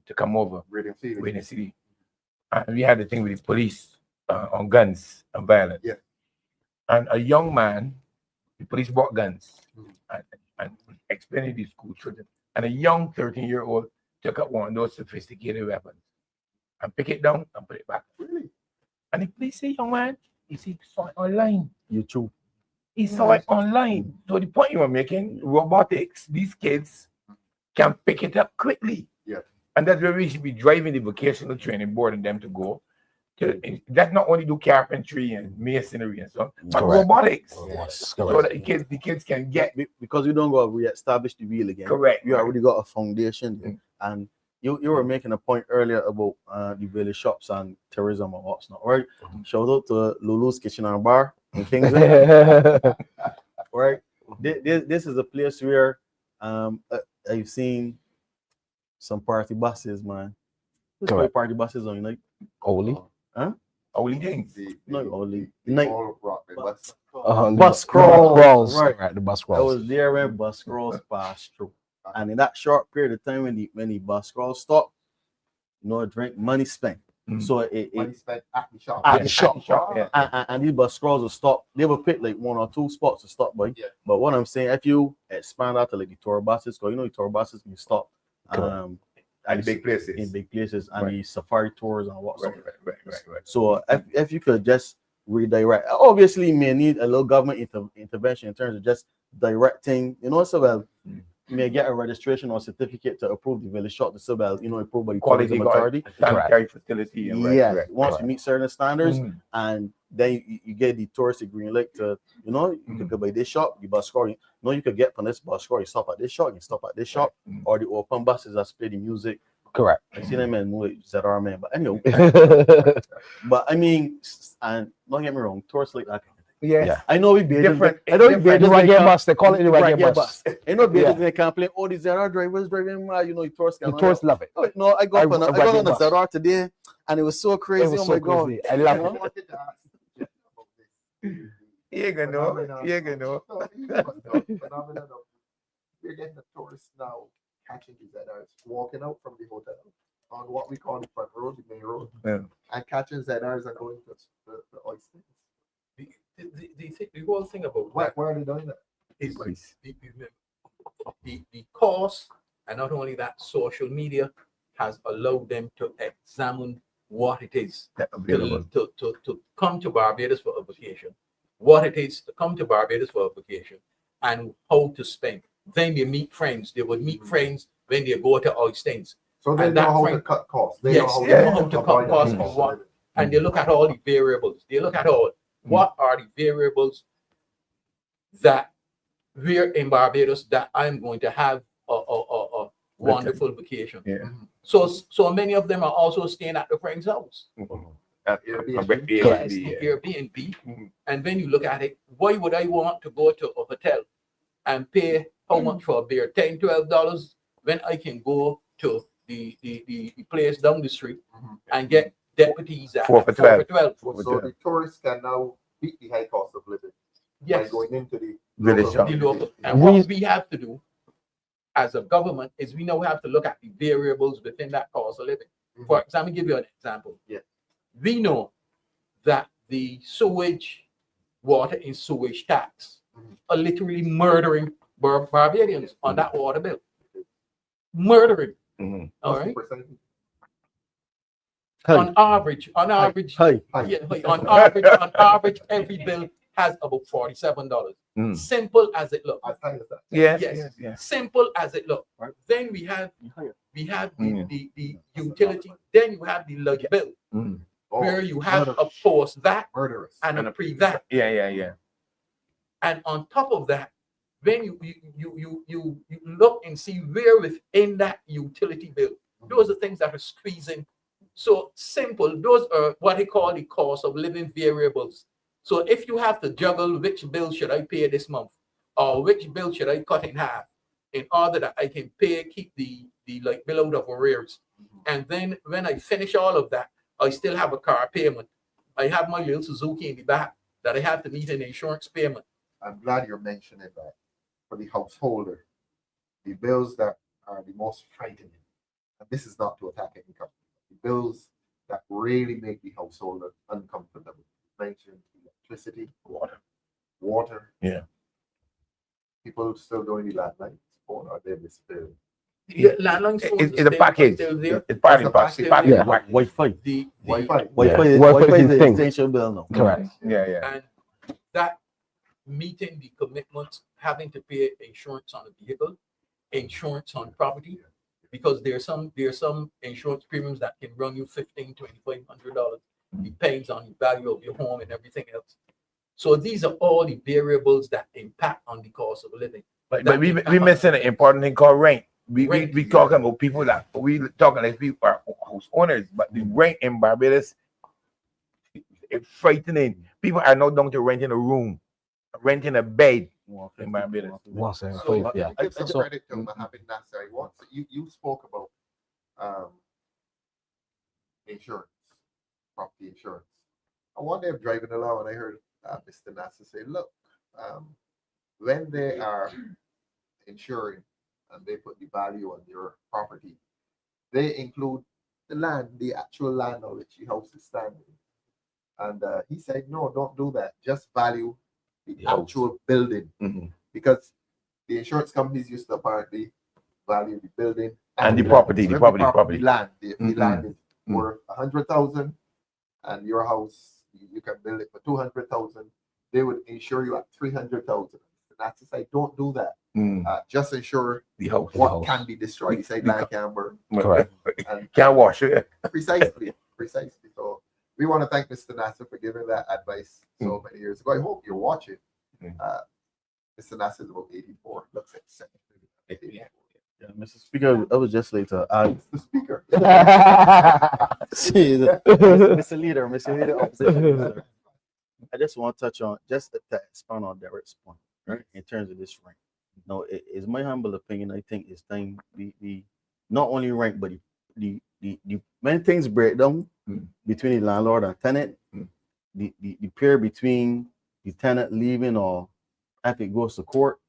to come over, Radiant City. And we had the thing with the police on guns and violence. Yeah. And a young man, the police brought guns and explaining to the school children. And a young 13-year-old took up one of those sophisticated weapons and pick it down and put it back. Really? And the police say, young man, he saw it online. YouTube. He saw it online. So the point you were making, robotics, these kids can pick it up quickly. Yeah. And that's where we should be driving the vocational training board and them to go. That's not only do carpentry and masonry and so on, but robotics. Yes, So that the kids can get. Because we don't go re-establish the wheel again. Correct. You already got a foundation. And you were making a point earlier about the village shops and tourism and what's not, right? Shout out to Lulu's Kitchen and Bar in Kingston. Right? This is a place where I've seen some party buses, man. Correct. Party buses on night. Only? Huh? Only things. Not only. Night. Bus crawls. Right, the bus I crawls. was there when bus crawls passed through. And in that short period of time when the bus crawl stopped, drink money spent. So Money spent at the shop. at the shop. Yeah. And these bus crawls will stop. They will pick like 1 or 2 spots to stop by. Yeah. But what I'm saying, if you expand out to like the tour buses, because the tour buses can stop And big places. in big places and Right. the safari tours and whatsoever. Right. So if you could just redirect, obviously you may need a little government intervention in terms of just directing, so well, you may get a registration or certificate to approve the village shop to so well, approved by the Quality tourism authority. sanitary facility. And Once you meet certain standards, Mhm. and then you get the touristic green light to, you could go by this shop, you bus score. You could get from this bus score, you stop at this shop, you stop at this shop, or the open buses that play the music. Correct. I see them in ZR man, but anyway. But I mean, and don't get me wrong, tourists like that. Yes. Yeah. I know we be Different. I know the different. reggae bus, they call it the reggae bus. I know Yeah. they can't play. Oh, the ZR drivers driving, the tourists The can. tourists love it. No, I got on reggae a bus. ZR today, and it was so crazy. It was Oh so my god! crazy. I love I it. wanted to ask Jepter about this. You gonna know. You gonna know. Phenomenon of we're getting the tourists now catching these ZRs, walking out from the hotel on what we call the front road, the main road, Yeah. and catching ZRs and going to the oysters. The whole thing about Why that are they doing that? is the cost, and not only that, social media has allowed them to examine what it is Available. to come to Barbados for a vacation, what it is to come to Barbados for a vacation, and how to spend. Then they meet friends. They would meet friends when they go to Alleyne. So they And know that how to friend- cut costs. They Yes, know they know how how to avoid cut costs that. of what, and they look at all the variables. They look at all what are the variables that we're in Barbados that I'm going to have a wonderful vacation. Yeah. So many of them are also staying at the friend's house. Airbnb. Yes, the Airbnb. Mhm. And when you look at it, why would I want to go to a hotel and pay how much for a beer? $10, $12 when I can go to the place down the street and get deputies at 4 for 12. So the tourists can now beat the high cost of living by Yes, going into the Village shop. the local. And what we have to do as a government is we now have to look at the variables within that cost of living. For example, give you an example. Yeah. We know that the sewage, water and sewage tax are literally murdering Barbadians on that water bill. Murdering. Mhm. All right. 50%. On average, Hi. yeah, on average, every bill has about $47. Mm. Simple as it looks. As high as that. Yes. Simple as it looks. Right. Then we have Mm. the utility. Then you have the lodge bill, Mm. Oh, where you have murder- a post that murderous. and a pre that. Yeah. And on top of that, when you look and see where within that utility bill, those are things that are squeezing. So simple, those are what they call the cost of living variables. So if you have to juggle which bill should I pay this month, or which bill should I cut in half, in order that I can keep the bill out of arrears. And then when I finish all of that, I still have a car payment. I have my little Suzuki in the back that I have to meet an insurance payment. I'm glad you're mentioning that for the householder, the bills that are the most frightening, and this is not to attack any company, the bills that really make the householder uncomfortable. Mentioned electricity, water. Yeah. People still doing the landlines, or are they disappearing? Yeah, landline phones It's are a package. still there. It's part It's a of package. package. Package. Yeah. Package. Wi-Fi. The Wi-Fi. Wi-Fi Wi-Fi is is the the thing. extension bill now. Correct. Yeah. And that meeting the commitments, having to pay insurance on a vehicle, insurance on property, because there's some insurance premiums that can run you $1,500-$2,500. Depends on the value of your home and everything else. So these are all the variables that impact on the cost of living. But That we impact on missing an things. important thing called rent. Rent, We talking about people that we talking like people are house owners, but the rent in Barbados is frightening. People are not down to renting a room, renting a bed in Barbados. Once and So, yeah. Give some So- credit to Mohammed Nasser. You spoke about insurance, property insurance. And one day I'm driving along and I heard Mr. Nasser say, look, when they are insuring and they put the value on your property, they include the land, the actual land on which the house is standing. And he said, no, don't do that. Just value the actual building. Because the insurance companies used to apparently value the building And the land. property, So the if property. the land. The land is worth 100,000, and your house you can build it for 200,000. They would insure you at 300,000. And that's to say, don't do that. Just insure The house. what can be destroyed. He said land can burn. Correct. And Can't wash it. precisely. So we want to thank Mr. Nasser for giving that advice so many years ago. I hope you're watching. Mr. Nasser is about 84. Looks like 70. Yeah, Mr. Speaker, I was just later. It's the speaker. See, Mr. Leader, opposition leader. I just want to touch on, just to expand on Derek's point, right, in terms of this rank. No, it is my humble opinion. I think it's time the not only rank, but the when things break down between the landlord and tenant, the period between the tenant leaving or if it goes to court,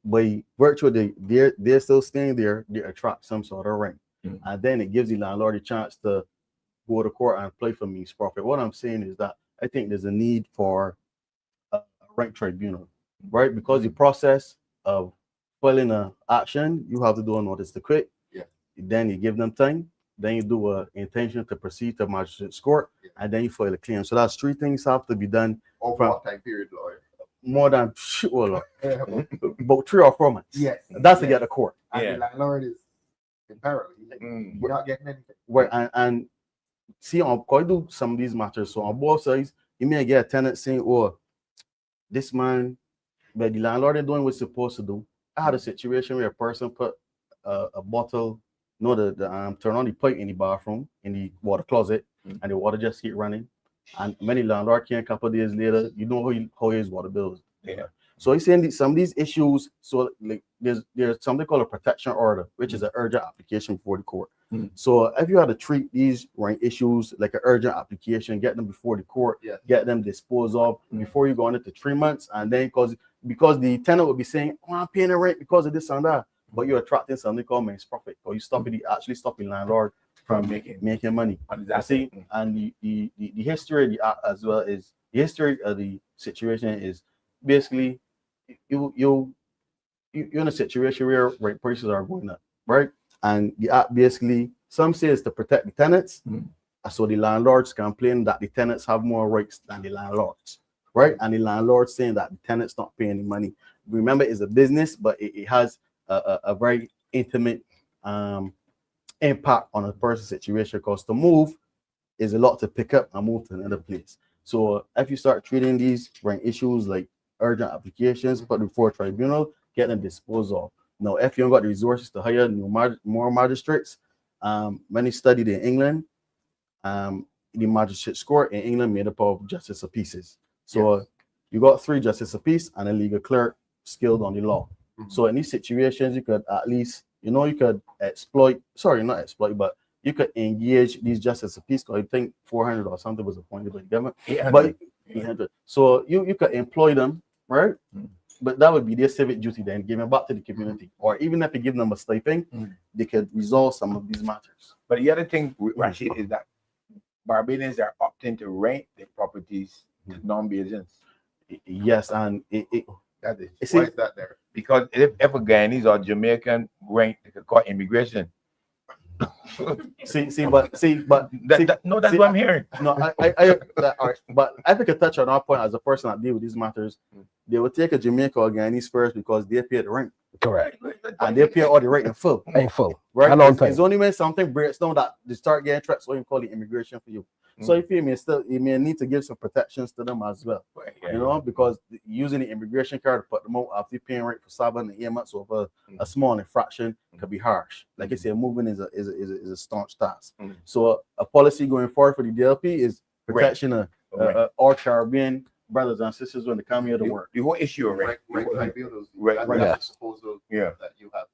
by virtue they're still staying there, they attract some sort of rank. And then it gives the landlord a chance to go to court and play for means profit. What I'm saying is that I think there's a need for a rank tribunal, right? Because the process of filing an action, you have to do a notice to quit. Then you give them time. Then you do an intention to proceed to magistrate's court, and then you file a claim. So that's 3 things have to be done. Over what time period, lawyer? More than about 3 or 4 months. Yes. That's to get to court. And the landlord is in peril. You're not getting anything. Right, and see, I'm going to do some of these matters. So on both sides, you may get a tenant saying, "Oh, this man, but the landlord is doing what's supposed to do." I had a situation where a person put a bottle, turn on the pipe in the bathroom, in the water closet, and the water just keep running. And many landlord came a couple of days later, you know how his water bills. So he's saying some of these issues. So like there's something called a protection order, which is an urgent application before the court. So if you had to treat these issues like an urgent application, get them before the court, get them disposed of before you go on it to 3 months, and then because the tenant would be saying, "Oh, I'm paying the rent because of this and that," but you're attracting something called means profit, or you actually stopping landlord from making money. See, and the history of the act as well is the history of the situation is basically you're in a situation where rent prices are going up, right? And the act basically, some say it's to protect the tenants, so the landlords complain that the tenants have more rights than the landlords, right? And the landlords saying that the tenants not paying any money. Remember, it's a business, but it has a very intimate impact on a person's situation, because to move is a lot to pick up and move to another place. So if you start treating these rent issues like urgent applications, put before a tribunal, get them disposed of. Now, if you don't got the resources to hire more magistrates, many studied in England, the magistrates court in England made up of justice of peace. So you got 3 justice of peace and a legal clerk skilled on the law. So in these situations, you could at least, you could but you could engage these justice of peace, because I think 400 or something was appointed by the government. 800. So you could employ them, right? But that would be their civic duty then, giving back to the community. Or even if you give them a stipend, they could resolve some of these matters. But the other thing, Rasheed, is that Barbadians are opting to rent their properties to non-Bajans. Yes, and That is. Why is that there? Because if a Guyanese or Jamaican rent, they could call immigration. but That's what I'm hearing. No, but I think I touch on our point as a person that deal with these matters. They will take a Jamaican or Guyanese first because they pay the rent. Correct. And they pay all the rent in full. Right? It's only when something breaks down that they start getting threats, so you call it immigration for you. So if you may need to give some protections to them as well. Because using the immigration card to put them out after paying rent for 7 and 8 months over a small infraction could be harsh. Like I said, moving is a staunch task. So a policy going forward for the DLP is protection of all Caribbean brothers and sisters when they come here to work. The whole issue of rent. That's the proposal that you have.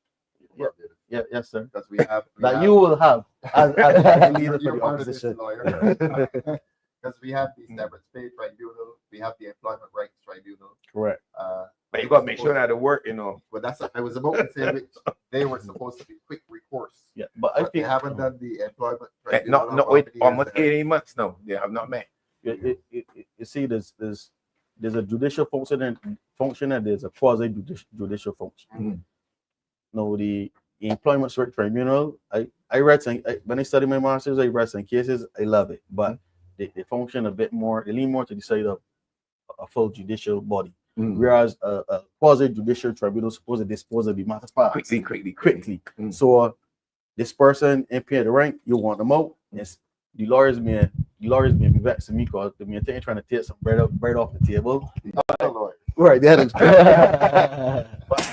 Yes, sir. Because we have you will have as a leader for the opposition. Because we have the severance pay tribunal, we have the employment rights tribunal. Correct. But you gotta make sure that it work, you know. But that's I was about to say they were supposed to be quick recourse. Yeah, but I But they think haven't done the employment. Not tribunal wait over the almost years. 18 months now. They have not met. you see, there's a judicial function and there's a quasi judicial function. Mhm. Now the employment tribunal, I read some when I studied my masters, I read some cases, I love it, but they function a bit more, they lean more to the side of a full judicial body. Whereas a quasi judicial tribunal is supposed to dispose of the matter fast, quickly. So this person ain't paid the rank, you want them out. Yes, the lawyers may be vexed with me because they may think trying to take some bread off the table. Right, that is but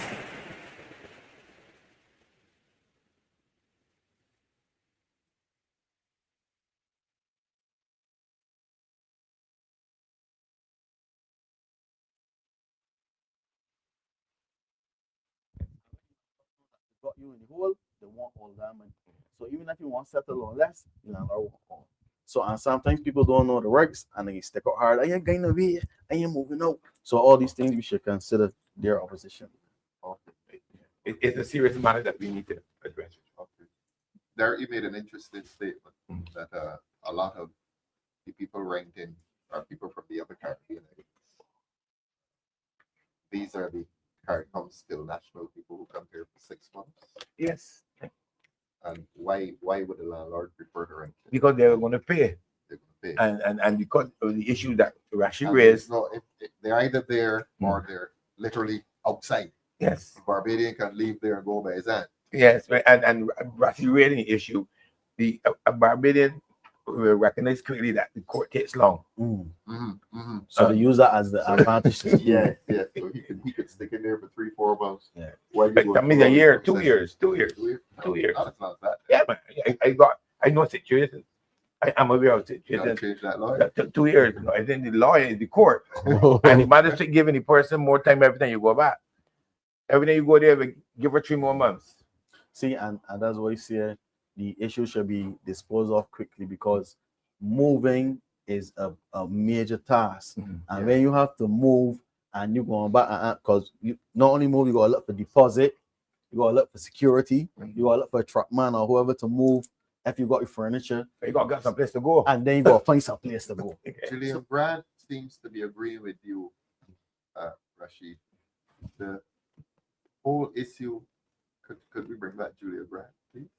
got you in the hole, they want all that money. So even if you want to settle on less, you know, want more. So and sometimes people don't know the works and they stick out hard. I ain't going away, I ain't moving out. So all these things we should consider their opposition. It's a serious matter that we need to address. There, you made an interesting statement that a lot of the people renting are people from the other Caribbean. These are the CARICOM still national people who come here for 6 months. Yes. And why would the landlord prefer to rent? Because they're going to pay. They're going to pay. And because of the issue that Rasheed And raised. no, if they're either there or they're literally outside. Yes. A Barbadian can leave there and go by his aunt. Yes, and Rasheed raised the issue. A Barbadian will recognize quickly that the court takes long. So they use that as the advantage. Yeah. So he could stick in there for 3-4 months. Yeah. That means a year, 2 years, 2 years. 2 years. No, it's not that. Yeah, man. I know situations. I'm aware of You situations. gotta change that law. 2 years. And then the lawyer is the court. And the magistrate giving the person more time every time you go back. Every time you go there, give her 3 more months. See, and that's why you say the issue should be disposed of quickly because moving is a major task. And when you have to move and you're going back, because you not only move, you got to look for deposit, you got to look for security, you got to look for a truck man or whoever to move if you got your furniture. You got to get some place to go. And then you got to find some place to go. Julian Brand seems to be agreeing with you, Rasheed. The whole issue, could we bring back Julia Brand, please?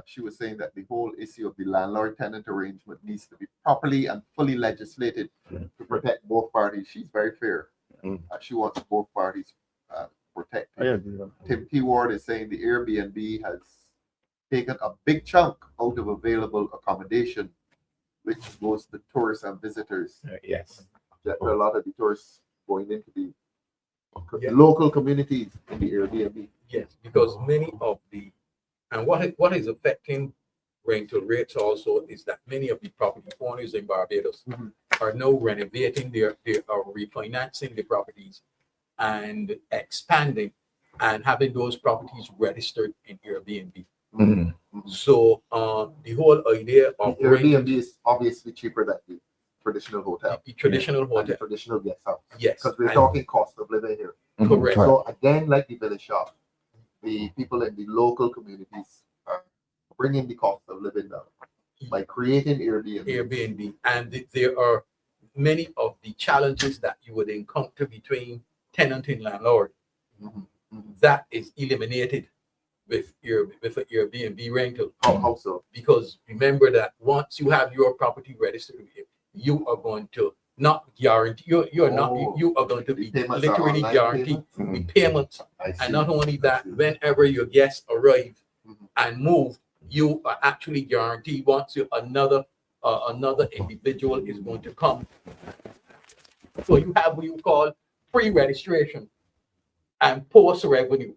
She was saying that the whole issue of the landlord-tenant arrangement needs to be properly and fully legislated to protect both parties. She's very fair. She wants both parties protected. Tim T. Ward is saying the Airbnb has taken a big chunk out of available accommodation, which goes to tourists and visitors. Yes. There are a lot of the tourists going into the local communities in the Airbnb. Yes, because many of the, and what is affecting rental rates also is that many of the property owners in Barbados are now renovating they are refinancing the properties and expanding and having those properties registered in Airbnb. So the whole idea of Airbnb is obviously cheaper than the traditional hotel. The traditional and hotel. the traditional guest house. Yes. Because we're talking cost of living here. Correct. So again, like the village shop, the people in the local communities are bringing the cost of living down by creating Airbnb. And there are many of the challenges that you would encounter between tenant and landlord that is eliminated with an Airbnb rental. How so? Because remember that once you have your property registered, you are going to not guarantee you are going to be literally guaranteed the payments. And not only that, whenever your guests arrive and move, you are actually guaranteed once another individual is going to come. So you have what you call pre-registration and post-revenue.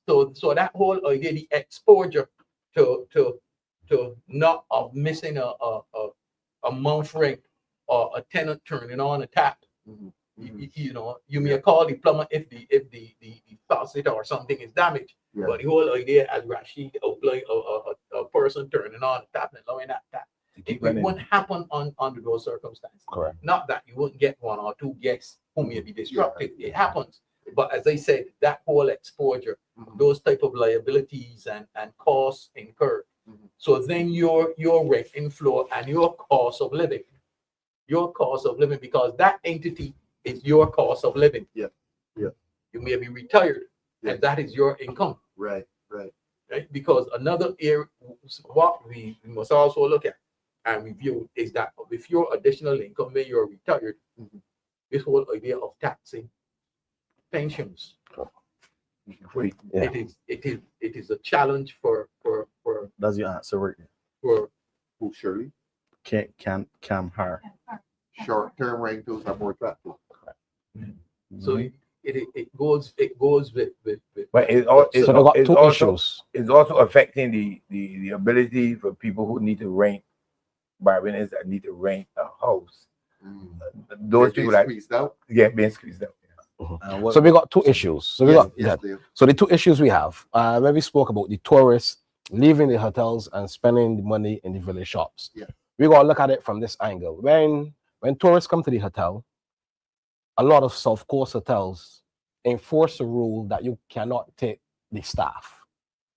So that whole idea, the exposure to not of missing a month rent or a tenant turning on a tap. You may call the plumber if the faucet or something is damaged. But the whole idea, as Rasheed outlined, a person turning on a tap and allowing that tap, it wouldn't happen under those circumstances. Correct. Not that you wouldn't get 1 or 2 guests who may be disrupted. It happens. But as I said, that whole exposure, those type of liabilities and costs incurred. So then your rent inflow and your cost of living, because that entity is your cost of living. Yeah. Yeah. You may be retired, and that is your income. Right. Because another area, what we must also look at and review is that with your additional income when you're retired, this whole idea of taxing pensions, it is a challenge for That's your answer right there. for Who, Shirley? Can her. Short-term rentals are more attractive. so it goes with But So they got two issues. it's also affecting the ability for people who need to rent, Barbadians that need to rent a house. Those people that squeezed out. being squeezed out. So we got two issues. So so the two issues we have, when we spoke about the tourists leaving the hotels and spending the money in the village shops. Yeah. We gotta look at it from this angle. When tourists come to the hotel, a lot of South Coast hotels enforce a rule that you cannot take the staff.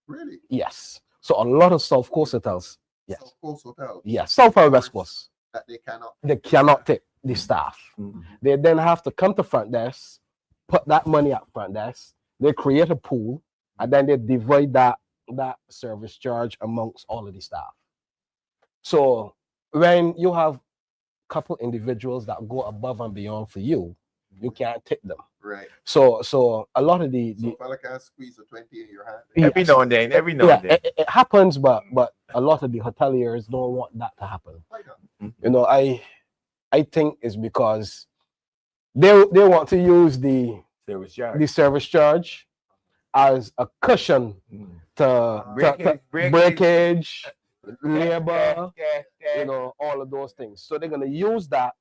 Really? Yes. So a lot of South Coast hotels, yes. South Coast hotels. Yes, South and West Coast. That they cannot. They cannot take the staff. They then have to come to front desk, put that money at front desk, they create a pool, and then they divide that service charge amongst all of the staff. So when you have a couple individuals that go above and beyond for you, you can't take them. Right. So a lot of the So fella can squeeze a 20 in your hand. Every now and then, every now and then. it happens, but a lot of the hoteliers don't want that to happen. Why not? You know, I think it's because they want to use the service charge as a cushion to breakage, labor, you know, all of those things. So they're gonna use that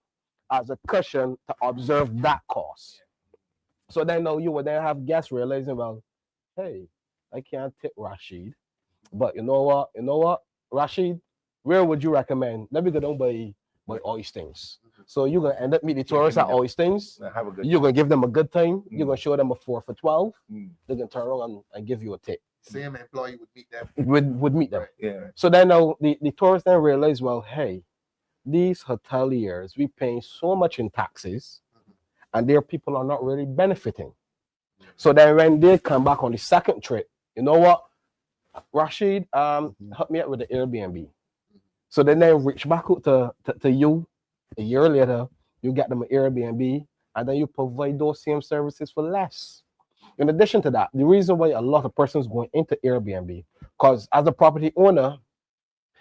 as a cushion to observe that cost. So then now you would then have guests realizing, well, hey, I can't tip Rasheed, but you know what, Rasheed, where would you recommend? Let me go down by Oystings. So you're gonna end up meeting the tourists at Oystings. You're gonna give them a good time. You're gonna show them a 4 for 12. They're gonna turn around and give you a tip. Same employee would meet them. Would meet them. Right. Yeah. So then now the tourists then realize, well, hey, these hoteliers, we paying so much in taxes, and their people are not really benefiting. So then when they come back on the second trip, you know what, Rasheed, help me out with the Airbnb. So then they reach back out to you a year later, you get them an Airbnb, and then you provide those same services for less. In addition to that, the reason why a lot of persons going into Airbnb, because as a property owner,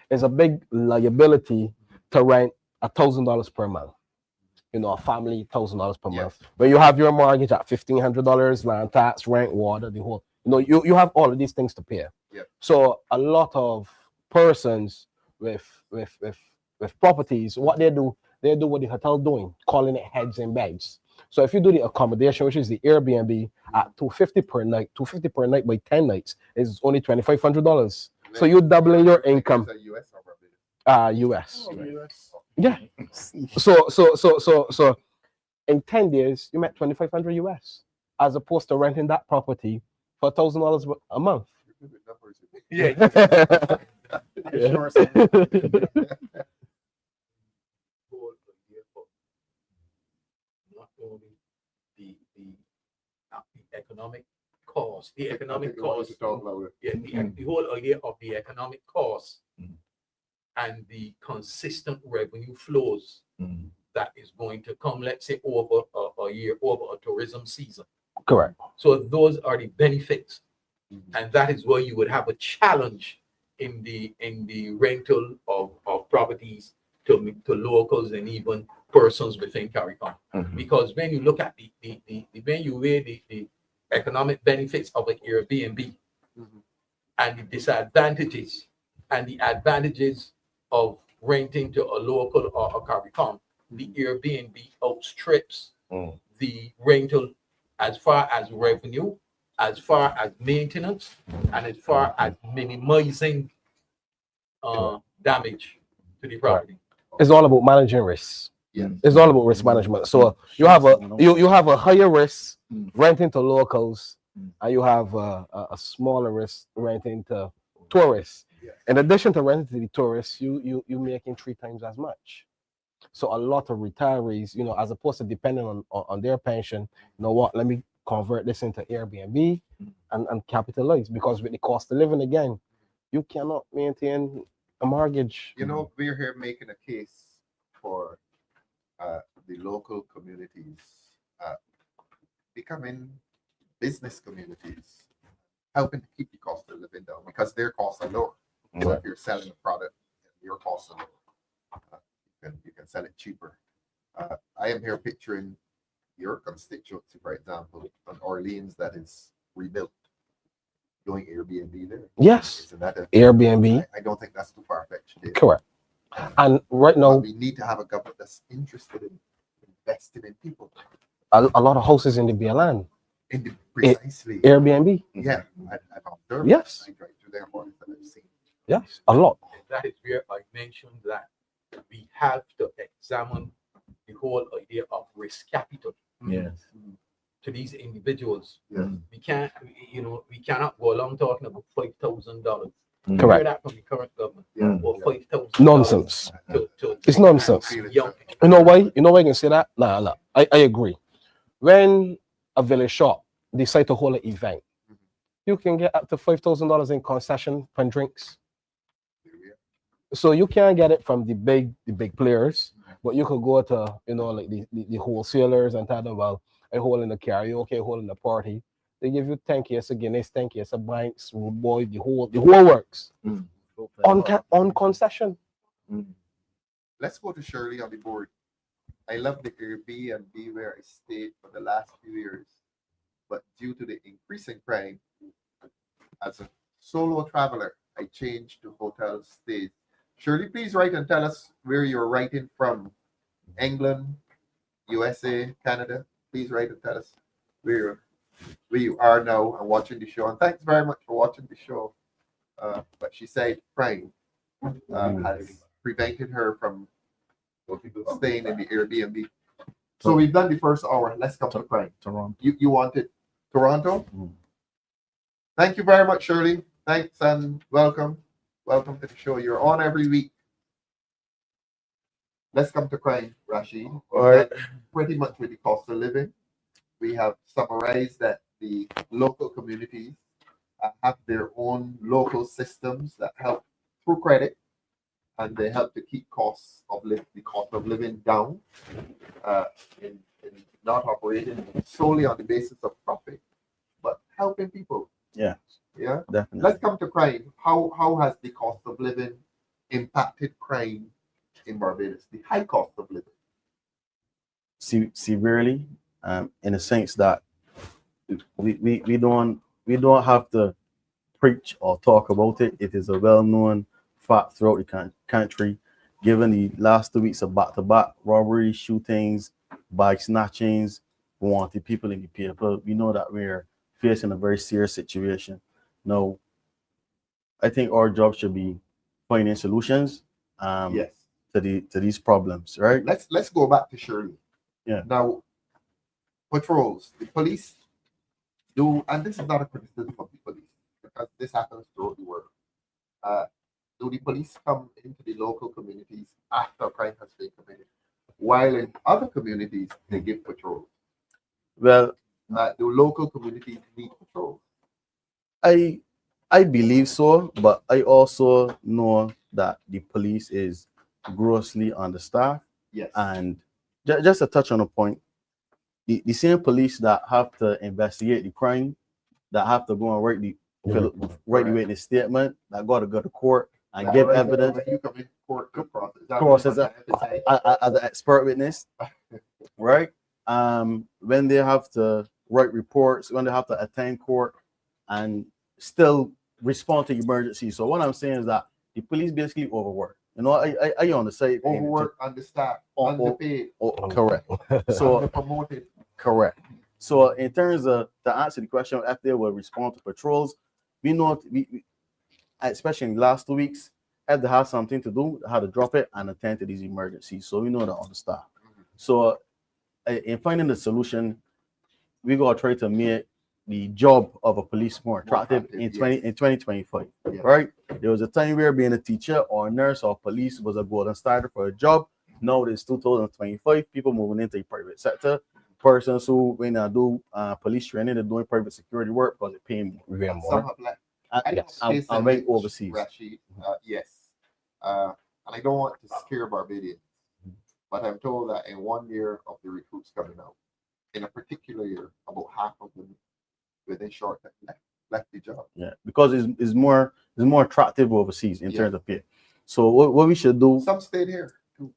it's a big liability to rent $1,000 per month. You know, a family $1,000 per month. When you have your mortgage at $1,500, land tax, rent, water, the whole, you know, you have all of these things to pay. So a lot of persons with properties, what they do what the hotel doing, calling it heads and beds. So if you do the accommodation, which is the Airbnb, at $250 per night, $250 per night by 10 nights is only $2,500. So you're doubling your income. US or Barbados? US. Oh, US. Yeah. So in 10 days, you make $2,500 US, as opposed to renting that property for $1,000 a month. Yeah. Sure. Not only the economic cost, the economic cost, the whole idea of the economic cost and the consistent revenue flows that is going to come, let's say, over a year, over a tourism season. Correct. So those are the benefits, and that is where you would have a challenge in the rental of properties to locals and even persons within CARICOM. Because when you look at when you weigh the economic benefits of an Airbnb and the disadvantages and the advantages of renting to a local or a CARICOM, the Airbnb outstrips the rental as far as revenue, as far as maintenance, and as far as minimizing damage to the property. It's all about managing risks. Yes. It's all about risk management. So you have a higher risk renting to locals, and you have a smaller risk renting to tourists. Yes. In addition to renting to the tourists, you making 3 times as much. So a lot of retirees, as opposed to depending on their pension, let me convert this into Airbnb and capitalize, because with the cost of living again, you cannot maintain a mortgage. We're here making a case for the local communities becoming business communities, helping to keep the cost of living down because their costs are lower. So if you're selling a product, your costs are lower. You can sell it cheaper. I am here picturing your constituency, for example, on Orleans that is rebuilt, doing Airbnb there. Yes, Isn't that Airbnb. I don't think that's too far-fetched. Correct. And right now, but we need to have a government that's interested in investing in people. A lot of houses in the BLN. Precisely. Airbnb. Yeah, I've observed. Yes. I drive through there more than I've seen. Yes, a lot. That is where I mentioned that we have to examine the whole idea of risk capital. Yes. To these individuals. Yes. We cannot go along talking about $5,000. Correct. Hear that from the current government. Yeah. Or $5,000. Nonsense. It's nonsense. Young. You know why? You know why I can say that? Nah. I agree. When a village shop decide to hold an event, you can get up to $5,000 in concession for drinks. So you can't get it from the big players, but you could go to like the wholesalers and tell them, well, I hold in the karaoke, I hold in the party. They give you 10 case of Guinness, 10 case of Banks, boy, the whole works on concession. Let's go to Shirley on the board. I love the Airbnb where I stayed for the last few years, but due to the increasing crime, as a solo traveler, I changed to hotel stays. Shirley, please write and tell us where you're writing from. England, USA, Canada. Please write and tell us where you are now and watching the show. And thanks very much for watching the show. But she said crime has prevented her from staying in the Airbnb. So we've done the first hour. Let's come to crime. Toronto. You wanted Toronto? Thank you very much, Shirley. Thanks and welcome. Welcome to the show. You're on every week. Let's come to crime, Rasheed. All right. Pretty much with the cost of living. We have summarized that the local communities have their own local systems that help through credit, and they help to keep the cost of living down, in not operating solely on the basis of profit, but helping people. Yeah. Yeah. Definitely. Let's come to crime. How has the cost of living impacted crime in Barbados? The high cost of living. Severely, in the sense that we don't have to preach or talk about it. It is a well-known fact throughout the country. Given the last 2 weeks of back-to-back robberies, shootings, bike snatchings, wanted people in the paper, we know that we're facing a very serious situation. Now, I think our job should be finding solutions Yes. to these problems, right? Let's go back to Shirley. Yeah. Now, patrols, the police do, and this is not a criticism of the police because this happens throughout the world. Do the police come into the local communities after crime has been committed, while in other communities they give patrols? Well, do local communities need patrols? I believe so, but I also know that the police is grossly understaffed. Yes. And just to touch on a point, the same police that have to investigate the crime, that have to go and write the witness statement, that got to go to court and give evidence. When you come in court, As an expert witness, right? When they have to write reports, when they have to attend court and still respond to emergencies. So what I'm saying is that the police basically overwork. I on the side. Overworked, understaffed, underpaid. Correct. So underpromoted. Correct. So in terms of to answer the question, if they will respond to patrols, we know we especially in the last 2 weeks, if they have something to do, how to drop it and attend to these emergencies. So we know they're understaffed. So in finding the solution, we gotta try to make the job of a police more attractive in 2025. Yes. Right? There was a time where being a teacher or a nurse or police was a golden standard for a job. Now it's 2025, people moving into the private sector. Persons who when I do police training, they're doing private security work because they pay me Way Some more. have left. Yes. I'm right overseas. Rasheed, yes. And I don't want to scare Barbadians, but I'm told that in 1 year of the recruits coming out, in a particular year, about half of them within short time left the job. Yeah, because it's more attractive overseas in terms of pay. So what we should do. Some stayed here too.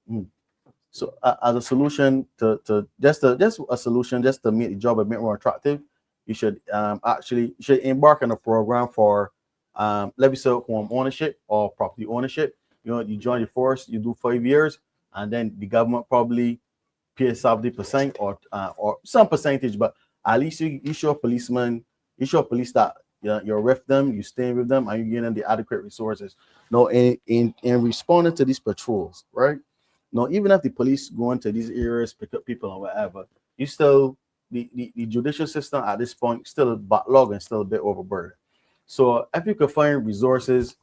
So as a solution to just a solution just to make the job a bit more attractive, you should embark on a program for let me say home ownership or property ownership. You know, you join the force, you do 5 years, and then the government probably pays 70% or some percentage, but at least you show policemen, you show police that you're with them, you stay with them, and you give them the adequate resources. Now, in responding to these patrols, right? Now, even if the police go into these areas, pick up people and whatever, you still the judicial system at this point still backlog and still a bit overburdened. So if you could find resources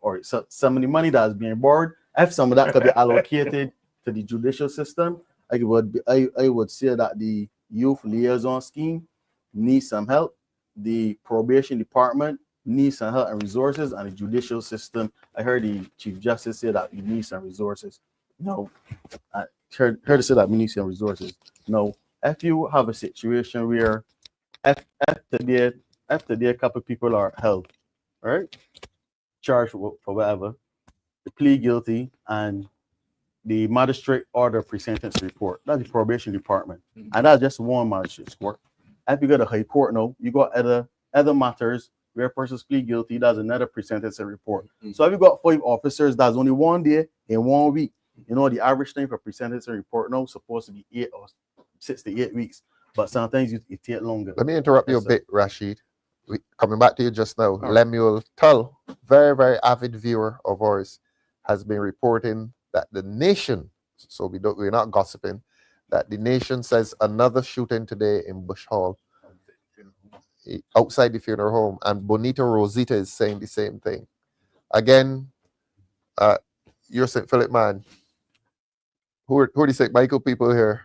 or some of the money that is being borrowed, if some of that could be allocated to the judicial system, I would say that the youth liaison scheme needs some help. The probation department needs some help and resources, and the judicial system. I heard the Chief Justice say that we need some resources. No, I heard her say that we need some resources. No, if you have a situation where after a couple of people are held, right, charged for whatever, they plead guilty, and the magistrate order pre-sentence report. That's the probation department, and that's just one magistrate's court. If you go to high court, no, you got other matters where persons plead guilty. That's another pre-sentence report. So if you got 5 officers, that's only 1 day in 1 week. You know, the average time for pre-sentence report now is supposed to be 8 or 6 to 8 weeks, but sometimes it takes longer. Let me interrupt you a bit, Rasheed. Coming back to you just now, Lemuel Tull, very, very avid viewer of ours, has been reporting that the nation, so we're not gossiping, that the nation says another shooting today in Bush Hall, outside the funeral home, and Bonita Rosita is saying the same thing. Again, you're St. Philip man. Who are the St. Michael people here?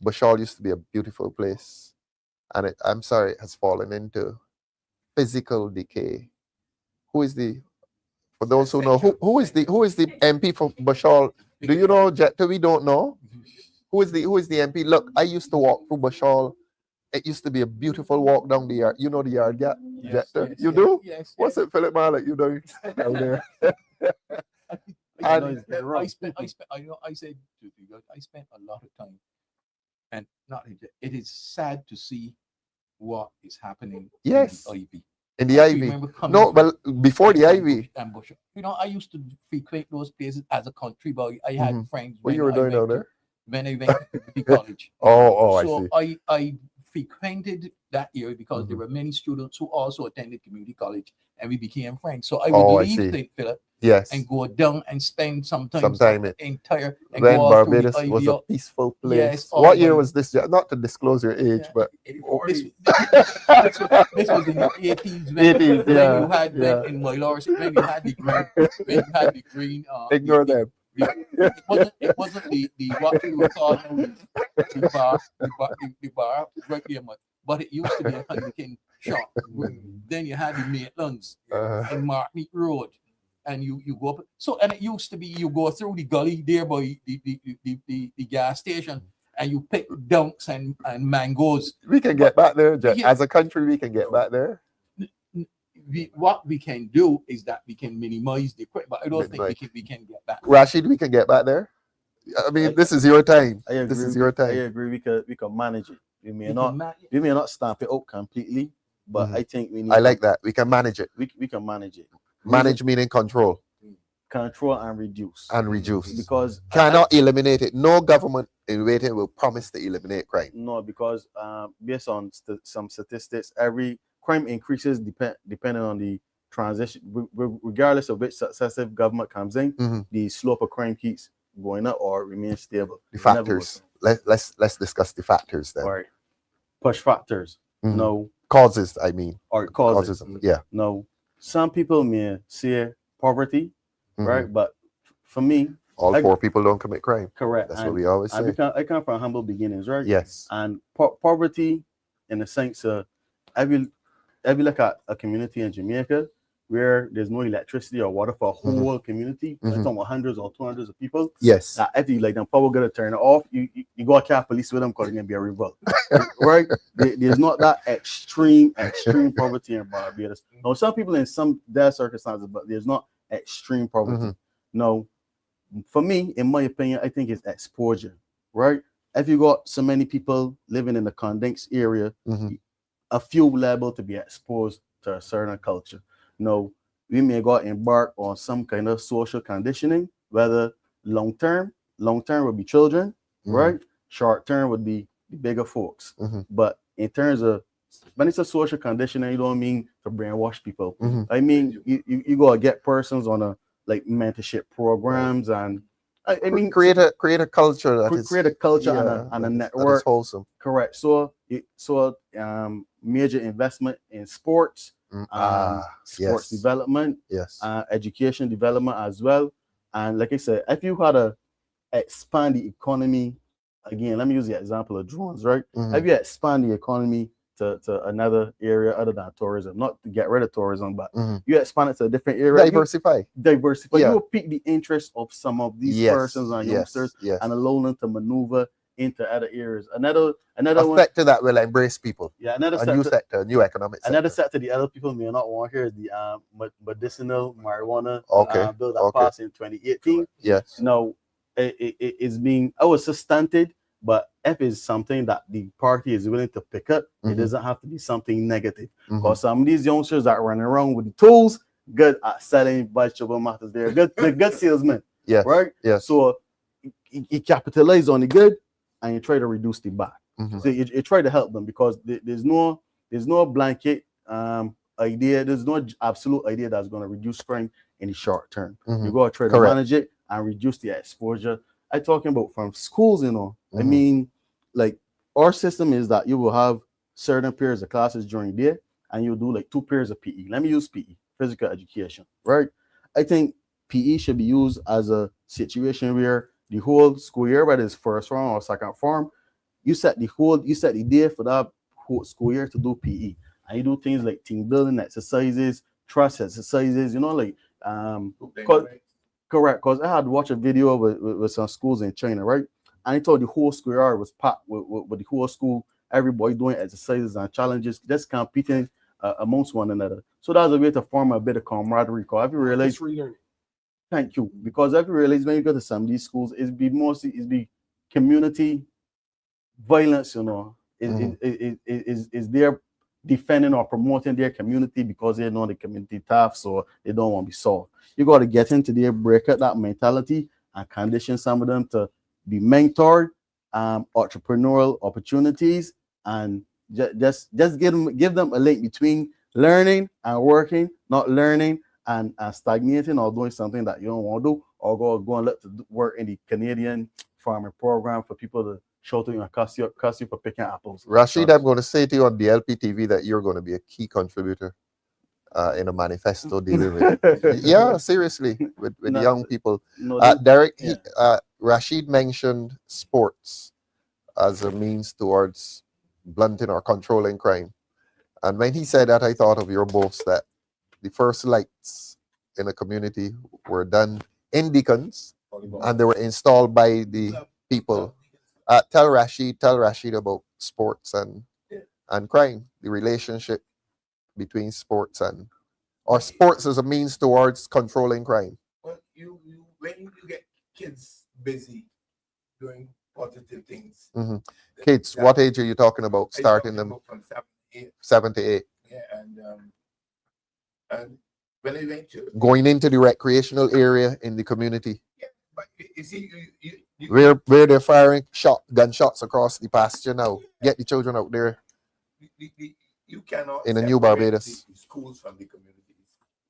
Bush Hall used to be a beautiful place, and I'm sorry, it has fallen into physical decay. For those who know, who is the MP for Bush Hall? Do you know, Jepter? We don't know. Who is the MP? Look, I used to walk through Bush Hall. It used to be a beautiful walk down the yard. You know the yard gap, Jepter? Yes, you do? Yes. What's it, Philip Marley? You know down there. I spent a lot of time, and it is sad to see what is happening Yes. in the Ivy. In the Ivy. No, well, before the Ivy. Ambush. You know, I used to frequent those places as a country boy. I had friends. What you were doing down there? When I went to the college. So I frequented that area because there were many students who also attended community college, and we became friends. So I would leave St. Philip and go down and spend some time entire. And when go Barbados was a peaceful place. Yes, what year was this? Not to disclose your age, but this was in the 80s when you had in my lords, when you had the green ignore them. It wasn't the what we were calling the bar right there, but it used to be a Heineken shop. Then you had the Maitlands and Martinique Road, and you go up. So, and it used to be you go through the gully there by the gas station, and you pick dunks and mangoes. We can get back there, as a country. We can get back there. What we can do is that we can minimize the equipment, but I don't think we can get back. Rasheed, we can get back there. I mean, this is your time. This is your time. I agree. We can manage it. We may not stamp it out completely, but I think we need. I like that. We can manage it. We can manage it. Manage meaning control. Control and reduce. Because cannot eliminate it. No government in waiting will promise to eliminate crime. No, because based on some statistics, every crime increases depending on the transition, regardless of which successive government comes in. The slope of crime keeps going up or remain stable. The It never factors. goes Let's discuss the factors then. down. All right. Push factors. Mhm. No. Causes, I mean. Or causes. Yeah. No. Some people may say poverty, Mhm. right? But for me, All poor people don't commit crime. correct. That's and what we always say. I come from humble beginnings, right? Yes. And poverty, in the sense, I will look at a community in Jamaica where there's no electricity or water for a whole community. Mhm. It's almost hundreds or 200s of people. Yes. That if you like them, power gonna turn it off. You go to police with them because it's gonna be a revolt, right? There's not that extreme poverty in Barbados. Now, some people in some their circumstances, but there's not extreme poverty. Mhm. No, for me, in my opinion, I think it's exposure, right? If you got so many people living in a condensed area, Mhm. a few liable to be exposed to a certain culture. No, we may go embark on some kind of social conditioning, whether long term would be children, Mhm. right? Short term would be the bigger folks. Mhm. But in terms of when it's a social conditioning, you don't mean to brainwash people. Mhm. I mean you gotta get persons on a like mentorship programs and I mean create a culture that is create a culture yeah, and a that is network. wholesome. Correct. So major investment in sports, sports Yes. development, Yes. education development as well. And like I said, if you had to expand the economy, again, let me use the example of drones, right? Mhm. If you expand the economy to another area other than tourism, not to get rid of tourism, but Mhm. you expand it to a different area. Diversify. Diversify. Yeah. You will pique the interest of some of these Yes. persons and Yes. youngsters Yes. and allow them to maneuver into other areas. Another A one. sector that will embrace people. Yeah, another A new sector, a new economic sector. Another sector the other people may not want here is the medicinal marijuana Okay. bill that Okay. passed in 2018. Yes. Now, it's being, I was stunted, but if it's something that the party is willing to pick up, it Mhm. doesn't have to be something negative. Mhm. Because some of these youngsters that run around with the tools, good at selling vegetable matters. They're good salesmen. Yes. Right? Yes. So you capitalize on the good and you try to reduce the bad. Mhm. So you try to help them because there's no blanket idea. There's no absolute idea that's going to reduce crime in the short term. Mhm. You got to try to Correct. manage it and reduce the exposure. I'm talking about from schools, I Mhm. mean, like our system is that you will have certain periods of classes during the day and you do like 2 periods of PE. Let me use PE, physical education, right? I think PE should be used as a situation where the whole school year, whether it's first form or second form, you set the day for that whole school year to do PE. And you do things like team building exercises, trust exercises, like correct. Because I had watched a video with some schools in China, right? And I thought the whole school yard was packed with the whole school, everybody doing exercises and challenges, just competing amongst one another. So that's a way to form a bit of camaraderie. Because if you realize, thank you. Because if you realize when you go to some of these schools, it's be community violence, is there defending or promoting their community because they know the community tough, so they don't want to be solved. You got to get into their break up that mentality and condition some of them to be mentored, entrepreneurial opportunities, and just give them a link between learning and working, not learning and stagnating or doing something that you don't want to do, or go and let to work in the Canadian farming program for people to show to you and cost you for picking apples. Rasheed, I'm going to say to you on the LPTV that you're going to be a key contributor in a manifesto dealing with yeah, seriously, with No, young people. no, Derek, yeah. Rasheed mentioned sports as a means towards blunting or controlling crime. And when he said that, I thought of your boast that the first lights in a community were done in beacons and they were installed by the people. Tell Rasheed about sports and crime, the relationship between sports or sports as a means towards controlling crime. Well, when you get kids busy doing positive things. Mm-hmm. Kids, what age are you talking about? Starting them from 7 to 8. Yeah, and when they went to going into the recreational area in the community. Yeah, but you see, where they're firing gunshots across the pasture now. Get the children out there. You cannot in a new Barbados. The schools from the communities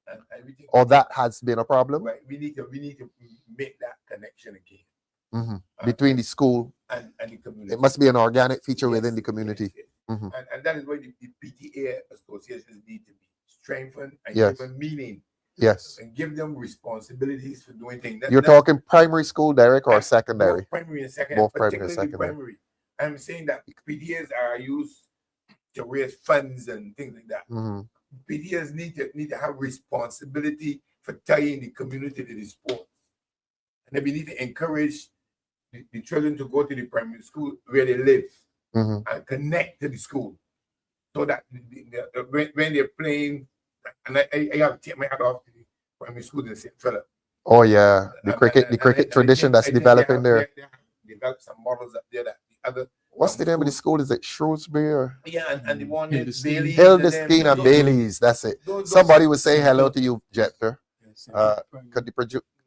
and everything. Or that has been a problem. Right, we need to make that connection again. Between the school, and the community. it must be an organic feature Yes, within the community. yes, yes. Mhm. And that is why the PTA associations need to be strengthened and Yes. given meaning Yes. and give them responsibilities for doing things. You're talking primary school, Derek, or secondary? Both primary and secondary, Both primary and particularly secondary. primary. I'm saying that PTAs are used to raise funds and things like that. Mhm. PTAs need to have responsibility for tying the community to the sports. And then we need to encourage the children to go to the primary school where they live Mhm. and connect to the school. So that when they're playing, and I have to take my hat off to the primary school in St. Philip. Oh yeah, the cricket tradition that's developing there. They have developed some models up there that the other. What's the name of the school? Is it Shrewsbury or Yeah, and the one in Bailey's. Hildesteen and Bailey's? That's it. Somebody was saying hello to you, Jepter.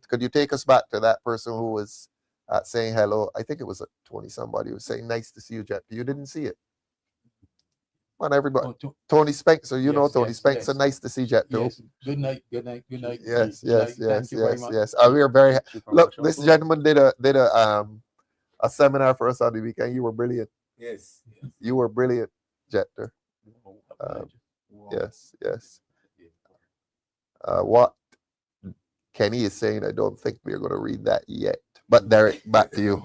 Could you take us back to that person who was saying hello? I think it was a 20 somebody who was saying nice to see you, Jepter. You didn't see it. Well, everybody. Tony Spencer, you know Tony Spencer. Yes. Nice to see Jepter. Yes. Good night. Good night. Good night. Yes, Good night. yes, yes, Thank you very yes, much. yes. We are very look. This gentleman did a seminar for us on the weekend. You were brilliant. Yes. You were brilliant, Jepter. Yes, yes. What Kenny is saying, I don't think we're going to read that yet. But Derek, back to you.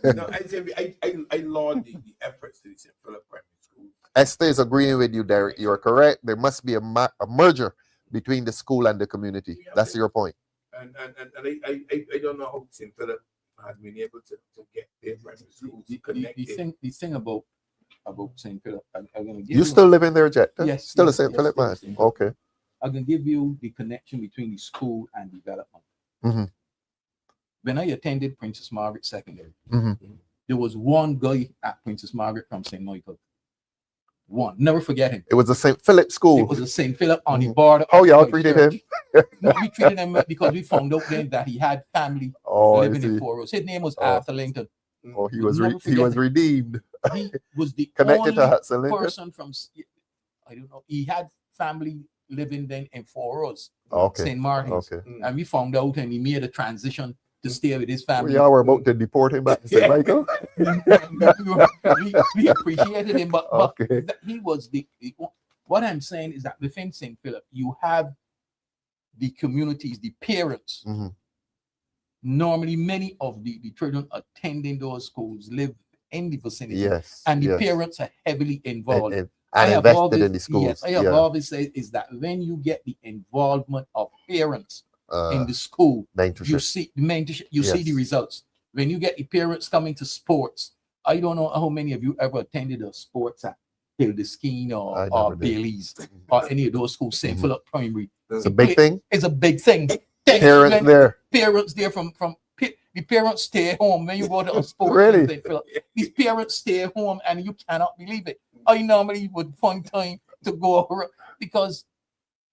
No, I laud the efforts to the St. Philip Primary School. Esther is agreeing with you, Derek. You are correct. There must be a merger between the school and the community. That's your point. And I don't know how St. Philip has been able to get their primary schools connected. The thing about St. Philip, I'm going to give You still live in there, Jepter? Yes. Still yes, a St. yes, Philip yes, man? yes. Okay. I can give you the connection between the school and development. Mhm. When I attended Princess Margaret Secondary, Mhm. there was one guy at Princess Margaret from St. Michael. One, never forget him. It was a St. Philip school. It was a St. Philip on the border. How of y'all the treated church. him? No, we treated him because we found out then that he had family Oh, I living in see. Four Roads. His name was Oh. Arthur Lincoln. Oh, he We'll was never he forget was him. redeemed. He was the Connected to only Hudson Lincoln. person from, I don't know, he had family living then in Four Roads, Okay. St. Martin's. Okay. And we found out and he made a transition to stay with his family. Y'all were about to deport him back to St. Michael. we appreciated him, but Okay. he was what I'm saying is that within St. Philip, you have the communities, the parents. Mhm. Normally, many of the children attending those schools live in the vicinity, Yes. and the yes. parents are heavily involved. And I have invested always- in the schools. Yes, I have always said is that when you get the involvement of parents in the school, mentorship. you see the mentorship, you see the Yes. results. When you get the parents coming to sports, I don't know how many of you ever attended a sports at Hildesteen I or never did. Bailey's or any of those schools, St. Mhm. Philip Primary. It's a big thing. It's a big thing. Parents When there. Parents there from the parents stay home when you go to a sport. Really? in St. Philip. These parents stay home and you cannot believe it. I normally would find time to go over because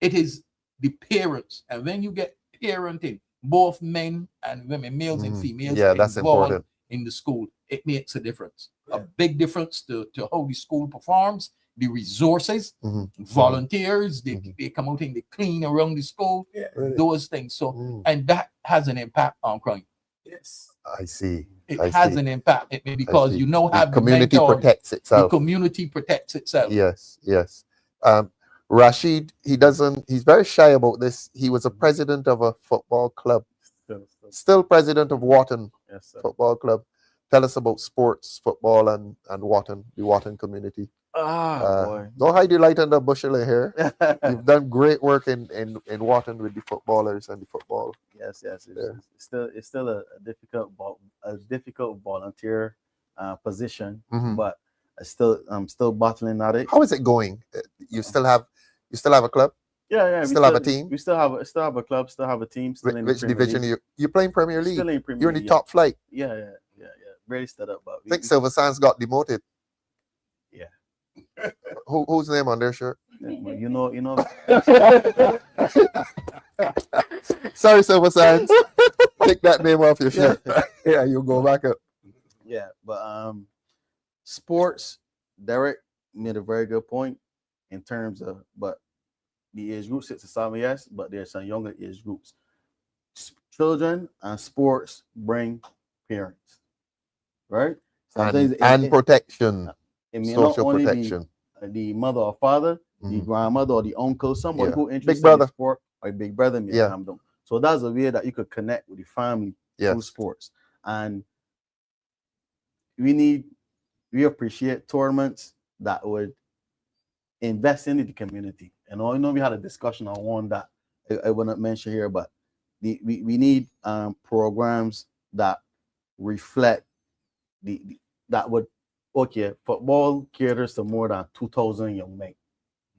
it is the parents. And when you get parenting, both men and women, males and Mhm. females, Yeah, that's involved important. in the school, it makes a difference. A big difference to how the school performs, the resources, Mhm. volunteers, they Mhm. come out and they clean around the school, Really? those things. So, Mm. and that has an impact on crime. Yes. I see. It I has see. an impact because see. you know The how the community mentors, protects the itself. community protects itself. Yes, yes. Rasheed, he's very shy about this. He was a president of a football club, still president of Wharton Yes, sir. Football Club. Tell us about sports, football, and Wharton, the Wharton community. Boy. Don't hide your light under a bushel of hair. You've done great work in Wharton with the footballers and the football. Yes. Yeah. It's still a difficult volunteer position, Mhm. but I'm still battling at it. How is it going? You still have a club? Yeah. We Still have a team? We still have a club, still have a team, still in the Which Premier division League. you're playing Premier League? Still in Premier You're in the League, top flight. Yeah. Barely stood up, but I think Silver Sands got demoted. Yeah. Whose name on their shirt? Well, you know. Sorry, Silver Sands. Take that name off your shirt. Yeah, you'll go back up. Yeah, but sports. Derek made a very good point in terms of, but the age group 6 to 7, yes, but there's some younger age groups. Children and sports bring parents, right? And protection, it may not social only protection. be the mother or father, the grandmother or the uncle, somebody Yeah. who Big interested brother. in sport, or a big brother may Yeah. come down. So that's a way that you could connect with the family through Yes. sports. And we appreciate tournaments that would invest in the community. And I know we had a discussion on one that I will not mention here, but we need programs that reflect that would, okay, football caters to more than 2,000 young men,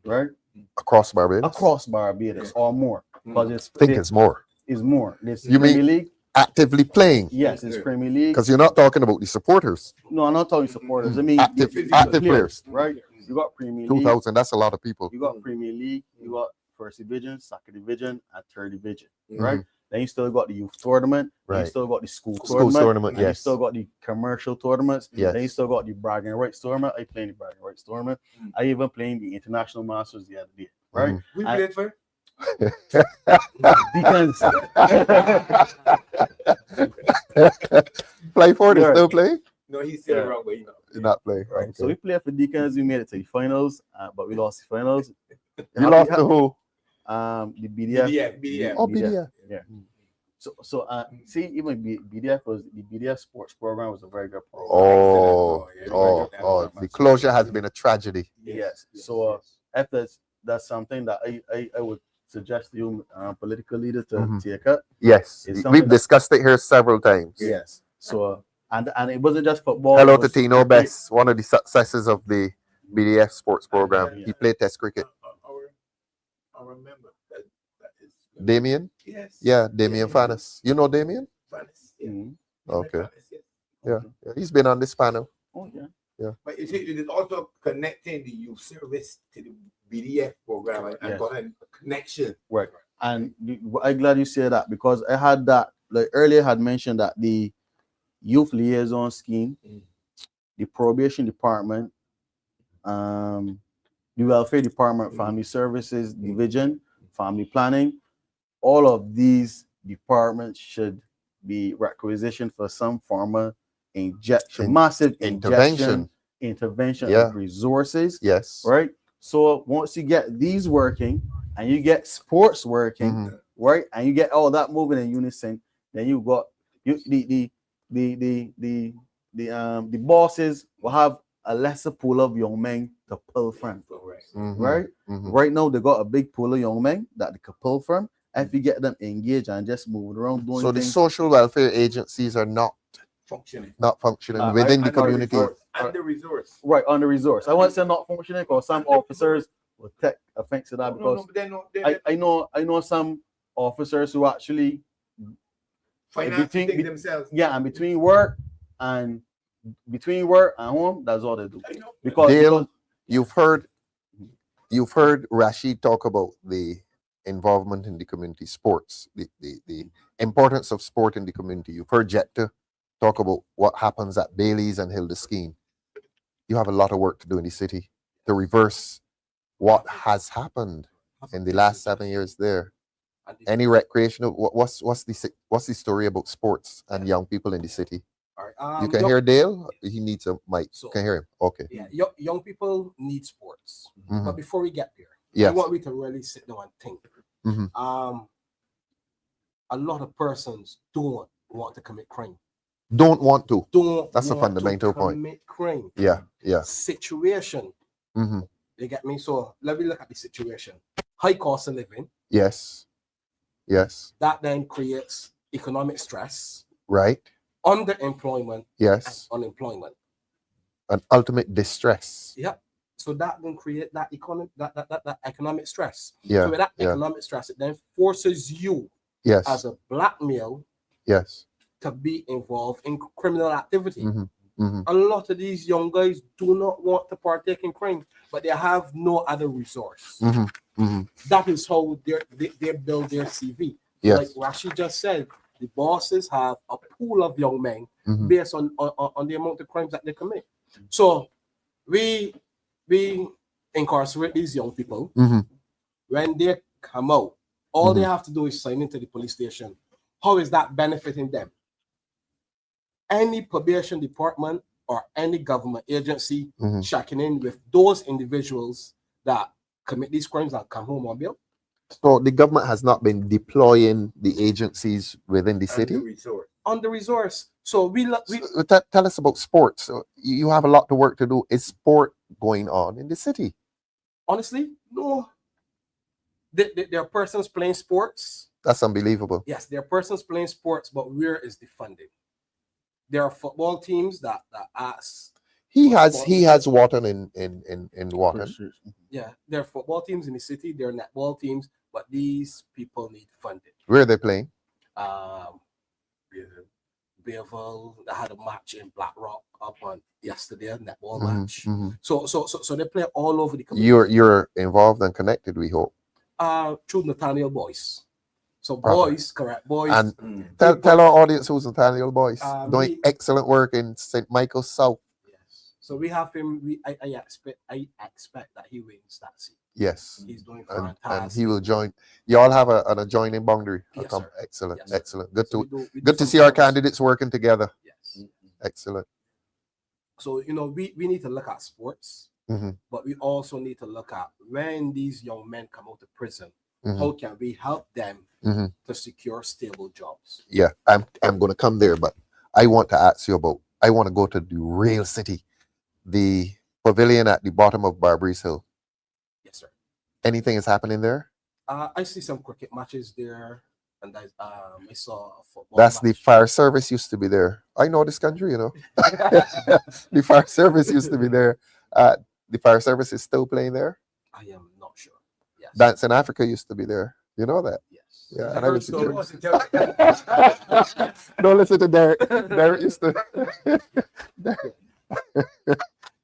right? Across Barbados? Across Barbados or more. Because I think it's more. It's more. It's You Premier mean League. actively playing? Yes, it's Premier League. Because you're not talking about the supporters. No, I'm not talking supporters. I mean Active the players. right? You got Premier League. 2,000, that's a lot of people. You got Premier League. You got First Division, Second Division, and Third Division, right? Then you still got the youth tournament. Then you Right. still got the school School tournament, and you yes. still got the commercial tournaments. Yes. Then you still got the bragging rights tournament. I played the bragging rights tournament. I even played the international masters the other day, right? We I- played for Deacons. Play for it, Right. still play? no, he's still Yeah. wrong, but you know. You're not playing. Right. So Okay. we played for Deacons. We made it to the finals, but we lost the finals. You lost to who? The BDF. BDF. Oh, BDF. Yeah. So see, even BDF sports program was a very good program. Oh, the closure has been a tragedy. Yes. So if that's something that I would suggest to you, political leader, to take up. Yes, It's something we've that- discussed it here several times. Yes. So and it wasn't just football. Hello it to was- Tino Best, one of the successes of the BDF sports program. He played Test cricket. I remember that is Damien? yes. Yeah, Damien Fanis. You know Damien? Fanis, yeah. Mhm. Okay. Fanis, yes. Yeah, he's been on this panel. Oh yeah. But you see, it is also connecting the youth service to the BDF program and Yes. got a connection. Right. And I'm glad you say that, because I had that, like earlier I had mentioned that the youth liaison scheme, the probation department, the welfare department, family services division, family planning, all of these departments should be requisitioned for some form of injection, massive Intervention. intervention Yeah. of resources, Yes. right? So once you get these working and you get sports working, right, and you get all that moving in unison, then you got the bosses will have a lesser pool of young men to pull from, right? Right now they got a big pool of young men that they could pull from. If you get them engaged and just moving around doing So the things, social welfare agencies are not Functioning. functioning within the community. And the resource. right on the resource. I won't say not functioning, because some officers will take offense to that, because but then no, I know some officers who actually finance between- things themselves. and between work and home, that's all they do. I know. Because Dale, you've heard Rasheed talk about the involvement in the community, sports, the importance of sport in the community. You've heard Jepter talk about what happens at Bailey's and Hilda Scheme. You have a lot of work to do in the city to reverse what has happened in the last 7 years there. Any recreational, what's the story about sports and young people in the city? All right. You can hear Dale? He needs a mic. So- Can hear him? Okay. Yeah, young people need sports. Mhm. But before we get there, I Yes. want we to really sit down and think. Mhm. A lot of persons don't want to commit crime. Don't want to. Don't That's a want to fundamental point. commit crime. Yeah. Yeah. Situation. hmm You get me? So let me look at the situation. High cost of living. Yes. Yes. That then creates economic stress, Right. underemployment, Yes. and unemployment. An ultimate distress. Yeah. So that then create that economic stress. Yeah. So with that Yeah. economic stress, it then forces you Yes. as a black male Yes. to be involved in criminal activity. hmm A lot of these young guys do not want to partake in crime, but they have no other resource. That is how they build their CV. Yes. Like Rasheed just said, the bosses have a pool of young men Mhm. based on the amount of crimes that they commit. So we incarcerate these young people. Mhm. When they come out, all they Mhm. have to do is sign into the police station. How is that benefiting them? any probation department or any government agency Mhm. checking in with those individuals that commit these crimes and come home on bail. So the government has not been deploying the agencies within the city. On the resource. So we Tell us about sports. So you have a lot of work to do. Is sport going on in the city? honestly, no. There are persons playing sports. That's unbelievable. Yes, there are persons playing sports, but where is the funding? There are football teams that ask. He has Wharton in Wharton. Yeah, there are football teams in the city. There are netball teams, but these people need funding. Where are they playing? Beerville, they had a match in Blackrock up on yesterday, a netball Mhm, match. mhm. So they play all over the community. You're involved and connected, we hope. Through Nathaniel Boyce. So Proper. Boyce, correct, Boyce. And tell our audience who's Nathaniel Boyce. Doing we- excellent work in St. Michael's South. Yes. So we have him. I expect that he wins that seat. Yes. He's doing And fantastic. he will join. You all have an adjoining boundary. Yes, sir. Excellent, Yes, sir. excellent. Good So to we do good to some see our progress. candidates working together. Yes. Excellent. So we need to look at sports, Mhm. but we also need to look at when these young men come out of prison, Mhm. how can we help them Mhm. to secure stable jobs? Yeah, I'm going to come there, but I want to ask you about. I want to go to the real city, the pavilion at the bottom of Barbados Hill. Yes, sir. Anything is happening there? I see some cricket matches there, and I saw a football. That's the match. fire service used to be there. I know this country, you know. The fire service used to be there. The fire service is still playing there. I am not sure. Yes. Dance in Africa used to be there. You know that? Yes. Yeah, I and I heard used to so. Don't listen to Derek. Derek used to.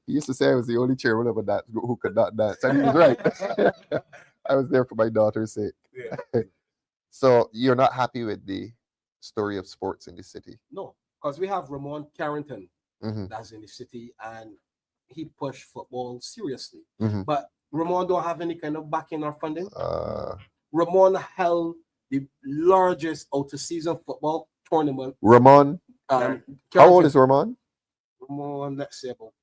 He used to say I was the only chairman of a dance group who could not dance, and he was right. I was there for my daughter's sake. Yeah. So you're not happy with the story of sports in the city? No, because we have Ramon Carrington Mhm. that's in the city, and he pushed football seriously. Mhm. But Ramon don't have any kind of backing or funding. Uh, Ramon held the largest out-of-season football tournament. Ramon, how old is Ramon? Ramon? Let's say about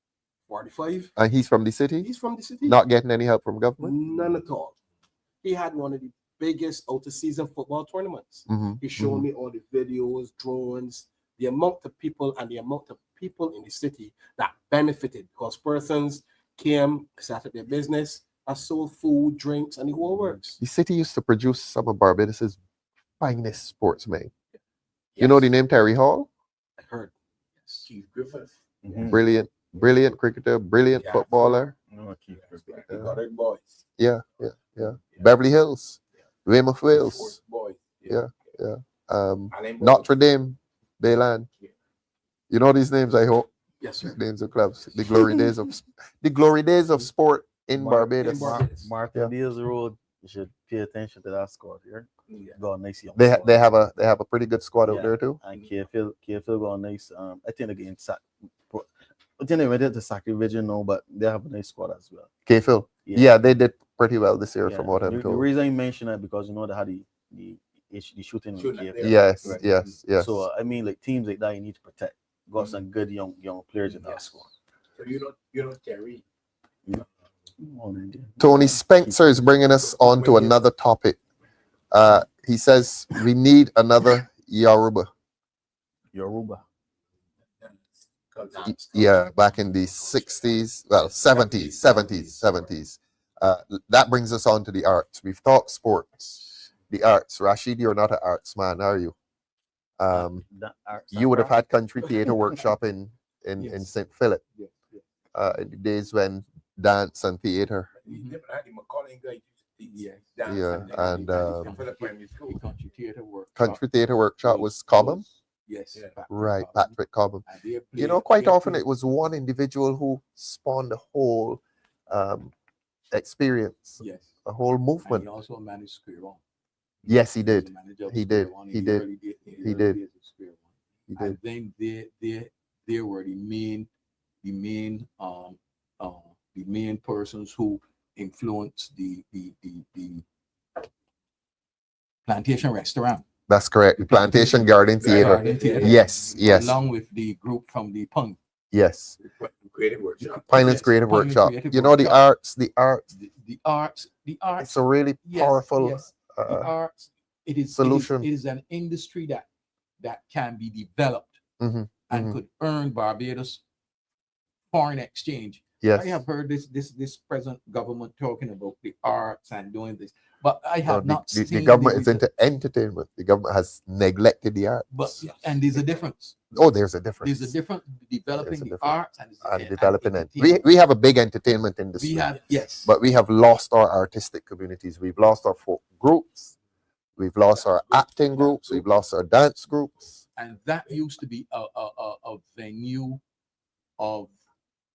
45. And he's from the city? He's from the city. Not getting any help from government? None at all. He had one of the biggest out-of-season football tournaments. Mhm, He showed me all the videos, drones, the amount of people and the amount of people in the city that benefited because persons came, set up their business, and sold food, drinks, and the whole works. The city used to produce some of Barbados's finest sportsmen. You know the name Terry Hall? I heard. Yes. Keith Griffith. Brilliant cricketer, brilliant Yeah. footballer. He got it, boys. Yeah. Beverly Hills, Weymouth Wales, Force boys. Yeah. Alleyne boys. Notre Dame, Bayland. Yeah. You know these names, I hope. Yes, sir. Names of clubs. The glory days of sport in Barbados. Martin Deals Road, you should pay attention to that squad here. Got a nice young They squad. they have a pretty good squad out Yeah. there too. And KFL got a nice I think again I think they went into sacrifice now, but they have a nice squad as well. K-Phil. Yeah, they did pretty well this year from what I'm The told. reason I mention that because you know they had the shooting in Shooting KFL. there. Yes, Right. yes. So I mean like teams like that you need to protect. Got some good young players in that Yes. squad. So you know Terry. Tony Spencer is bringing us on to another topic. He says we need another Yoruba. Yoruba. Yeah, back in the 60s, well, 70s. That brings us on to the arts. We've talked sports, the arts. Rasheed, you're not an arts man, are you? You would have had country theater workshop in Yes. St. Philip Yes. in the days when dance and theater. Country theater workshop. Country theater workshop was common, Yes. Yeah. right? Patrick Cobham. And they You know, quite often it was one individual who spawned the whole experience, Yes. a whole And movement. he also managed Square One. Yes, he He was did. the manager of He Square did. One in He the did. early day- in the He early did. days of Square One. He I did. think they were the main persons who influenced the plantation restaurant. That's correct. The Plantation Garden Theater. Garden Theater. Yes, yes, Along with the group from the punk. yes. Creative workshop. Pinelands Yes, Creative Pineland Workshop. Creative You know, the Workshop. arts, The arts. it's a really Yes, powerful yes. The arts. It is solution. It is an industry that can be developed Mhm, and mhm. could earn Barbados foreign exchange. Yes. I have heard this present government talking about the arts and doing this, but I No, have not the seen government is result. into entertainment. The government has neglected the arts. But and there's a difference. Oh, there's a difference. There's a difference developing There's a the difference. arts And and developing it. entertainment. We have a big entertainment industry. We have yes, But we have lost our artistic communities. We've lost our folk groups. We've lost our acting groups. We've lost our dance groups. and that used to be a venue of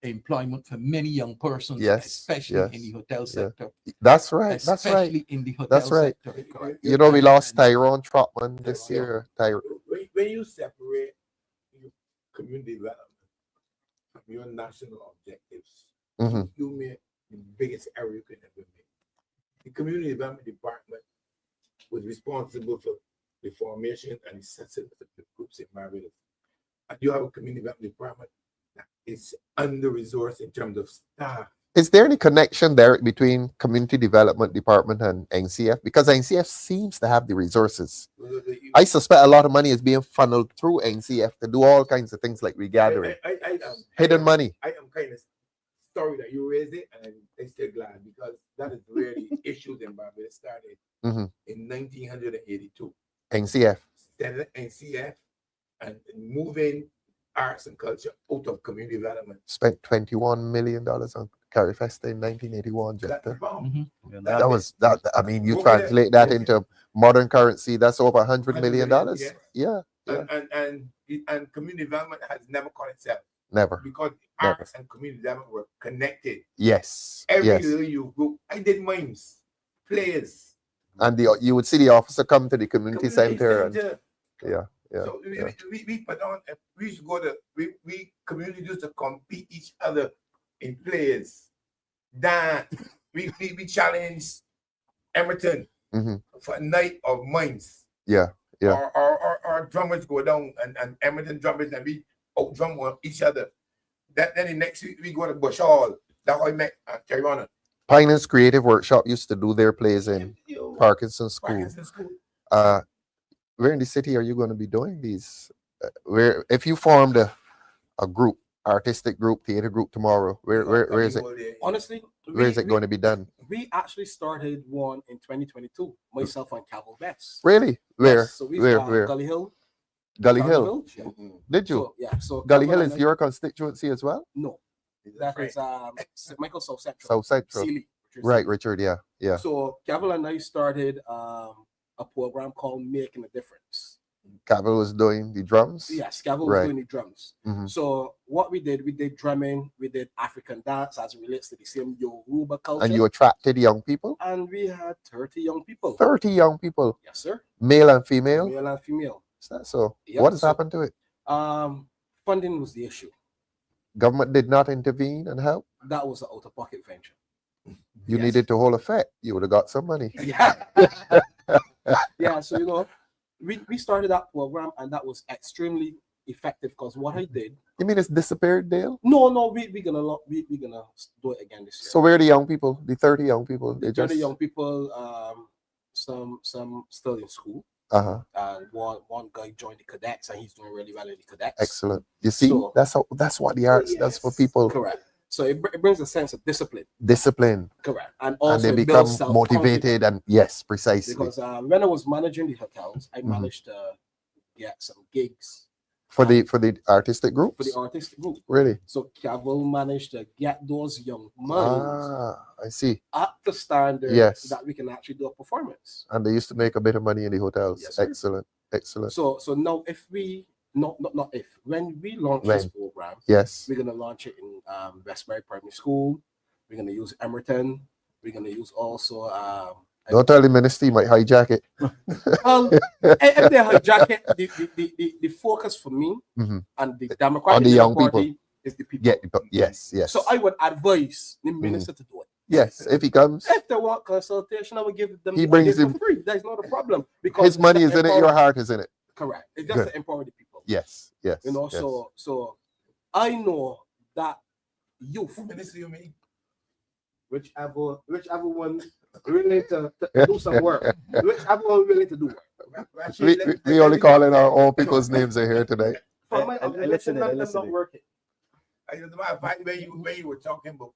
employment for many young persons, Yes, especially yes, in the hotel yeah. sector. That's right. That's right. Especially in the hotel That's right. sector. Correct. You know, we lost And- Tyrone Trotman this year. When you separate your community development from your national objectives, Mhm. you make the biggest error you can ever make. The community development department was responsible for the formation and the success of the groups in Barbados. And you have a community development department that is under-resourced in terms of staff. Is there any connection there between Community Development Department and NCF? Because NCF seems to have the resources. I suspect a lot of money is being funneled through NCF to do all kinds of things like regathering. Hidden money. I am kind of sorry that you raised it, and I'm still glad because that is where the issues in Barbados started Mhm. in 1982. NCF. NCF and moving arts and culture out of community development. Spent $21 million on Carrie Festa in 1981, That's Jepter. bomb. That was that. I mean, you Over there. translate that into modern currency, that's over $100 million. $100 Yeah, And community development has never caught itself never. because Never. arts and community development were connected. Yes, Every yes. little you go, I did mimes, plays, And you would see the officer come to the community center. And, center. yeah, yeah. So yeah. we put on, we used to go to, we community used to compete each other in plays. That we challenged Emerton Mhm. for a night of mimes. Yeah, yeah. Our drummers go down and Emerton drummers and we out drum each other. Then the next week we go to Bush Hall. That's how I met Tyrone. Pinelands Creative Workshop used to do their plays in Parkinson School. Parkinson School. Where in the city are you going to be doing these? Where, if you formed a group, artistic group, theater group tomorrow, where is it? Honestly, Where is it going to be done? We actually started one in 2022, myself and Caval Best. Really? Where? Yes, so we Where? Gully Hill. Gully Hill. Yeah. Did you? So, yeah. So Gully Caval Hill and is I- your constituency as well? No, that is St. Michael South Central. South Central. Sealy, Right, Richard. Yeah, yeah. So Caval and I started a program called Making a Difference. Cavill was doing the drums. Yes, Caval was Right. doing the drums. Mhm. So what we did drumming, we did African dance as it relates to the same Yoruba culture. And you attracted young people. And we had 30 young people. 30 young people, Yes, sir. male and female. Male and female. Is that so? Yeah, What has so- happened to it? Funding was the issue. Government did not intervene and help. That was an out-of-pocket venture. You Yes. needed to hold effect. You would have got some money. Yeah. Yeah, so we started that program and that was extremely effective because what I did. You mean it's disappeared, Dale? No, we're gonna do it again this year. So where are the young people? The 30 young people? They The just 30 young people, some still in school. One guy joined the cadets and he's doing really well in the cadets. Excellent. You see, So- that's what the arts does for people. Correct. So it brings a sense of discipline. Discipline. Correct. And And also they it become builds self-confidence. motivated and yes, precisely. Because when I was managing the hotels, I Mhm. managed to get some gigs For the artistic groups? for the artistic group. Really? So Caval managed to get those young minds I see. at the standard Yes. that we can actually do a performance. And they used to make a bit of money in the hotels. Yes, sir. Excellent. Excellent. So now if we not if when we launch this program, Yes. we're gonna launch it in Westbury Primary School. We're gonna use Emerton. We're gonna use also Don't tell the ministry, you might hijack it. if they hijack it, the focus for me Mhm. and the Democratic On the young Party people. is the people. Yeah, yes, yes. So I would advise the minister to do it. Yes, if he comes, If they want consultation, I will give them He the brings idea him- for free. That's not a problem. Because his money it's is in it, empower- your heart is in it. Correct. It's just Good. to empower the people. Yes, yes. You know, yes. so I know that youth, Minister, you mean? whichever one willing to do some work, whichever one willing to do work. We only calling our own people's names in here today. From my I observation, listen, none I of them listen. not working. I know the matter of fact, when you were talking about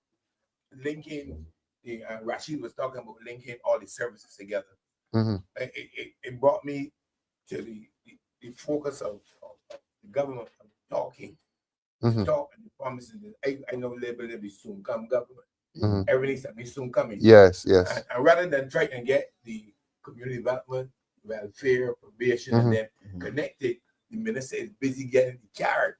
linking, Rasheed was talking about linking all the services together. Mhm. It brought me to the focus of the government talking, Mhm. talk and the promises. I know labor will be soon come government. Mhm. Everything's be soon coming. Yes, yes. And rather than try and get the community development, welfare, probation, Mhm. and then connected, the minister is busy getting the card.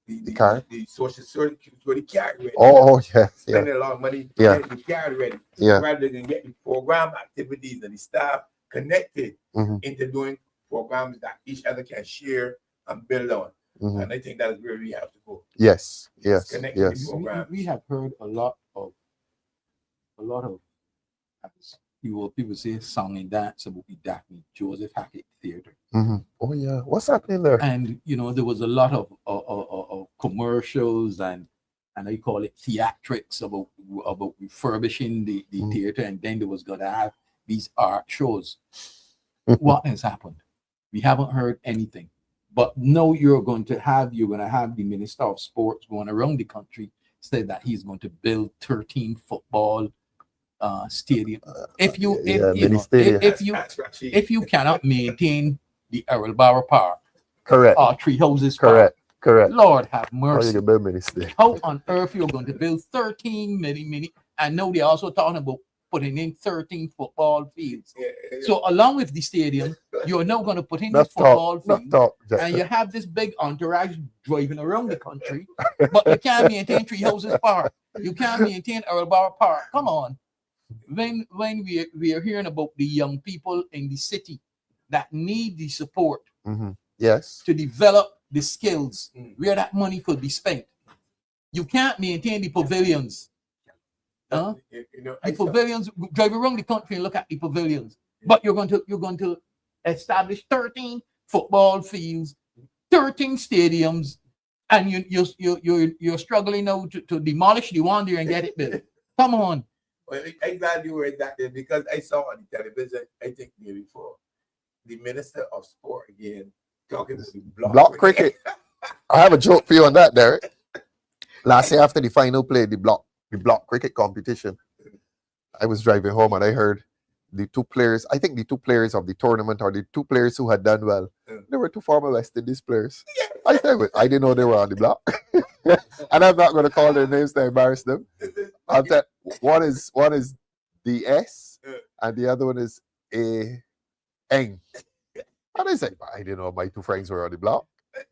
The card? The social security card ready. Oh, yeah, Spending a lot of money Yeah. getting the card ready. Yeah. Rather than get the program activities and the staff connected Mhm. into doing programs that each other can share and build on. Mhm. And I think that's where we have to go. Yes, yes, Connecting yes. the programs. We have heard a lot of people say song and dance about the Daphne Joseph Hackett Theatre. Mhm. Oh, yeah. What's happening there? And there was a lot of commercials and I call it theatrics about refurbishing the theater, and then there was gonna have these art shows. What has happened? We haven't heard anything. But now you're gonna have the Minister of Sports going around the country, said that he's going to build 13 football stadium. If you if you cannot maintain the Errol Bauer Park, Correct. or Three Houses Park, Correct. Correct. Lord have How you mercy. can build ministry? How on earth you're going to build 13 mini? And now they're also talking about putting in 13 football fields. So along with the stadium, you're now going to put in the Enough football talk. Enough field, talk. and you have this big entourage driving around the country, but you can't maintain Three Houses Park. You can't maintain Earl Bauer Park. Come on. When we are hearing about the young people in the city that need the support Mhm. Yes. to develop the skills where that money could be spent, you can't maintain the pavilions. Huh? The pavilions, drive around the country and look at the pavilions. But you're going to establish 13 football fields, 13 stadiums, and you're struggling now to demolish the one there and get it built. Come on. Well, I'm glad you were that there because I saw on the television, I think maybe before, the Minister of Sport again talking about the Block cricket. I have a joke for you on that, Derek. Last year after the final play, the block cricket competition, I was driving home and I heard the two players, I think the two players of the tournament or the two players who had done well, they were two former West Indies players. I said, I didn't know they were on the block. And I'm not going to call their names to embarrass them. I'll tell, one is the S and the other one is a Eng. And I said, I didn't know my two friends were on the block.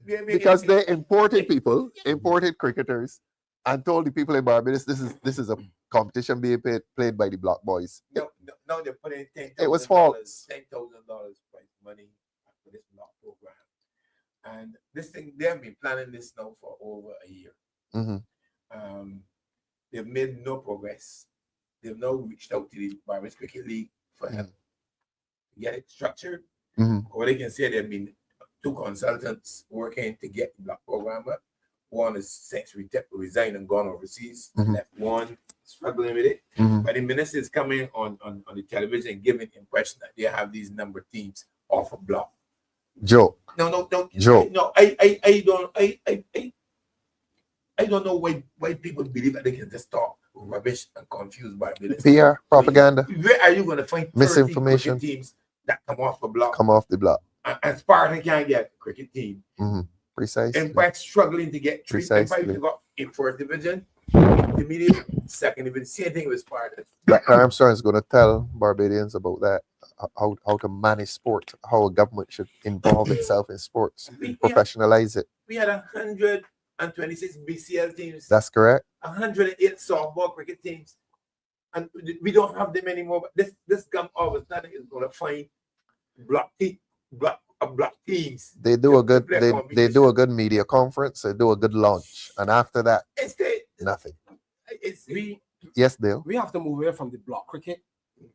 Because they imported people, imported cricketers, and told the people in Barbados this is a competition being played by the Block Boys. No, they're putting It was false. $10,000 prize money for this block program. And this thing, they have been planning this now for over a year. Mm-hmm. They've made no progress. They've now reached out to the Barbados Cricket League for help to get it structured. Mm-hmm. Or they can say there have been two consultants working to get the block program up. One is since resigned and gone overseas. Left one struggling with it. But the minister is coming on the television giving the impression that they have these number of teams off a block. Joke. No, Joke. No, I don't know why people believe that they can just talk rubbish and confuse Barbados. PR, propaganda. Where are you going to find Misinformation teams that come off the block? Come off the block. And Spartan can't get a cricket team. Precisely. Impact struggling to get three. Impact got in first division, intermediate, second division. Same thing with Spartan. Armstrong is going to tell Barbadians about that. How to manage sport, how a government should involve itself in sports, professionalize it. We had 126 BCL teams. That's correct. 108 softball cricket teams, and we don't have them anymore. But this gum all of a sudden is going to find block teams. They do a good they do a good media conference. They do a good launch, and after that, nothing. Yes, Dale. We have to move away from the block cricket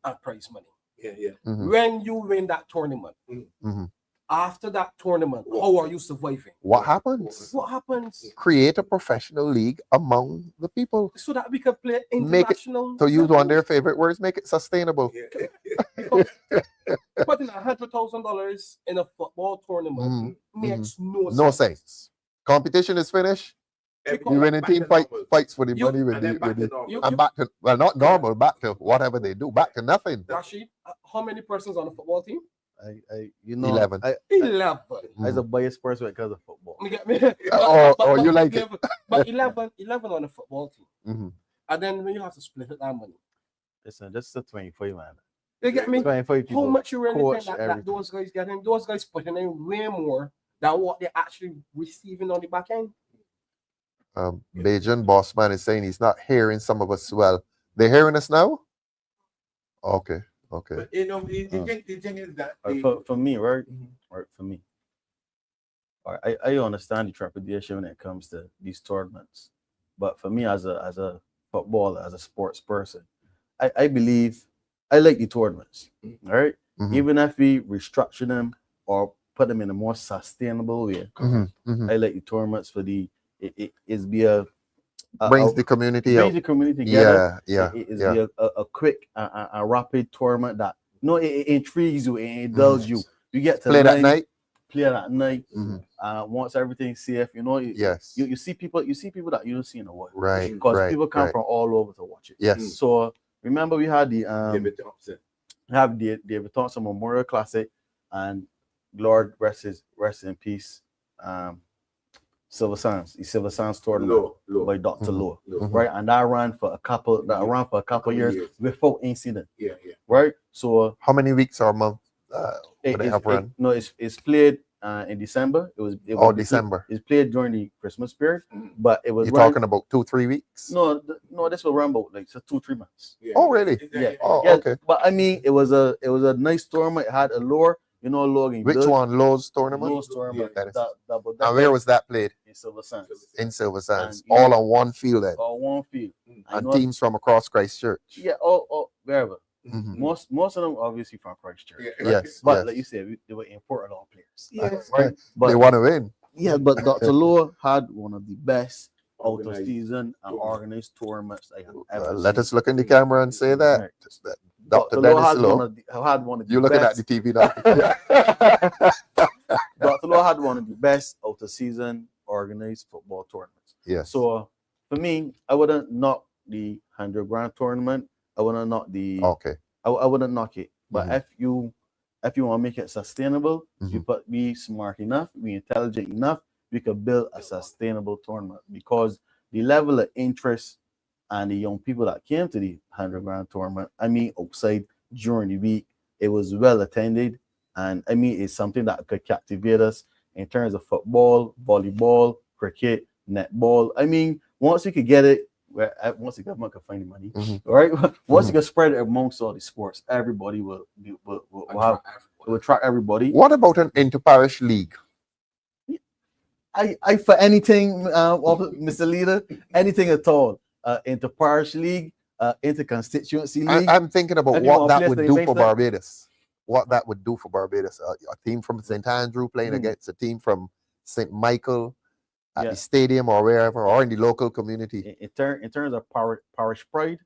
and prize money. Yeah. Mhm. When you win that tournament, Mhm. after that tournament, how are you surviving? What happens? What happens? Create a professional league among the people. So that we can play Make it, international. to use one of their favorite words, make it sustainable. Putting $100,000 in a football tournament Mhm. makes no No sense. sense. Competition is finished. The winning team fights for the You- money with And then back to the normal. and back to, well, not normal, back to whatever they do, back to nothing. Rasheed, how many persons on the football team? You know, 11. 11. As a biased person when it comes to football. You get me? Oh, you like it. 11, but 11 on the football team. Mhm. And then when you have to split it that money. Listen, just a 25 man. You get me? 25 people. How much you really coach, think that everything. those guys getting? Those guys putting in way more than what they're actually receiving on the back end. Bajan Bossman is saying he's not hearing some of us well. They're hearing us now? Okay. But you know, the thing is that For me, right? Right, for me. I understand the trepidation when it comes to these tournaments. But for me, as a footballer, as a sports person, I believe I like the tournaments. All right? Mhm. Even if we restructure them or put them in a more sustainable way, I like the tournaments for it's be a Brings the community brings out. the community together. Yeah. It's be a quick, a rapid tournament that it intrigues you and it dulls you. You get to Play that learn, night. play that night. Mhm. Once everything's safe, Yes. you see people that you don't see in the world, Right. because right, people come right. from all over to watch it. Yes. So remember, we had the David Thompson. David Thompson Memorial Classic, and Lord rest in peace, Silver Sands, the Silver Sands tournament Low. by Dr. Mhm. Lowe, Mhm. right? And that ran for a couple years without incident, Yeah. right? So How many weeks or month would they have run? it's played in December. It was December. It's played during the Christmas period, but it was You're run, talking about 2-3 weeks? no, this will run about like 2-3 months. Oh, really? Yeah. Oh, Yeah, okay. but I mean, it was a nice tournament. It had a lure, lure. Which one? Lowe's tournament? Lowe's tournament. That is- Double And where was that played? in Silver Sands? In Silver Sands. And, All on one field then. Or one field. And teams from across Christchurch. Yeah, all wherever. Mhm. Most of them obviously from Christchurch. Yes. But yes. like you said, they were important all players. Yeah. Right. They But want to win. yeah, but Dr. Lowe had one of the best out of Organized season and organized tournaments I have ever Let seen. us look in the camera and say that. Right. Just that. Dr. Dr. Lowe Dennis had Lowe. had one of the You looking at best. the TV now? Dr. Lowe had one of the best out of season organized football tournaments. Yes. So for me, I wouldn't knock the 100 grand tournament. I wouldn't knock the. Okay. I wouldn't knock it. But Mhm. if you want to make it sustainable, you Mhm. be smart enough, be intelligent enough, we could build a sustainable tournament, because the level of interest and the young people that came to the 100 grand tournament, I mean, outside during the week, it was well attended, and I mean, it's something that could captivate us in terms of football, volleyball, cricket, netball. I mean, once you could get it, once the government can find the money, Mhm. right? Once you can spread it amongst all the sports, everybody will track everybody. What about an inter-parish league? I for anything, Mr. Leader, anything at all. Inter-parish league, inter-constituency league. I'm thinking about If you what want that players would to do invade for that- Barbados. What that would do for Barbados. A team from St. Andrew playing against a team from St. Michael at Yeah. the stadium or wherever, or in the local community. in terms of parish pride,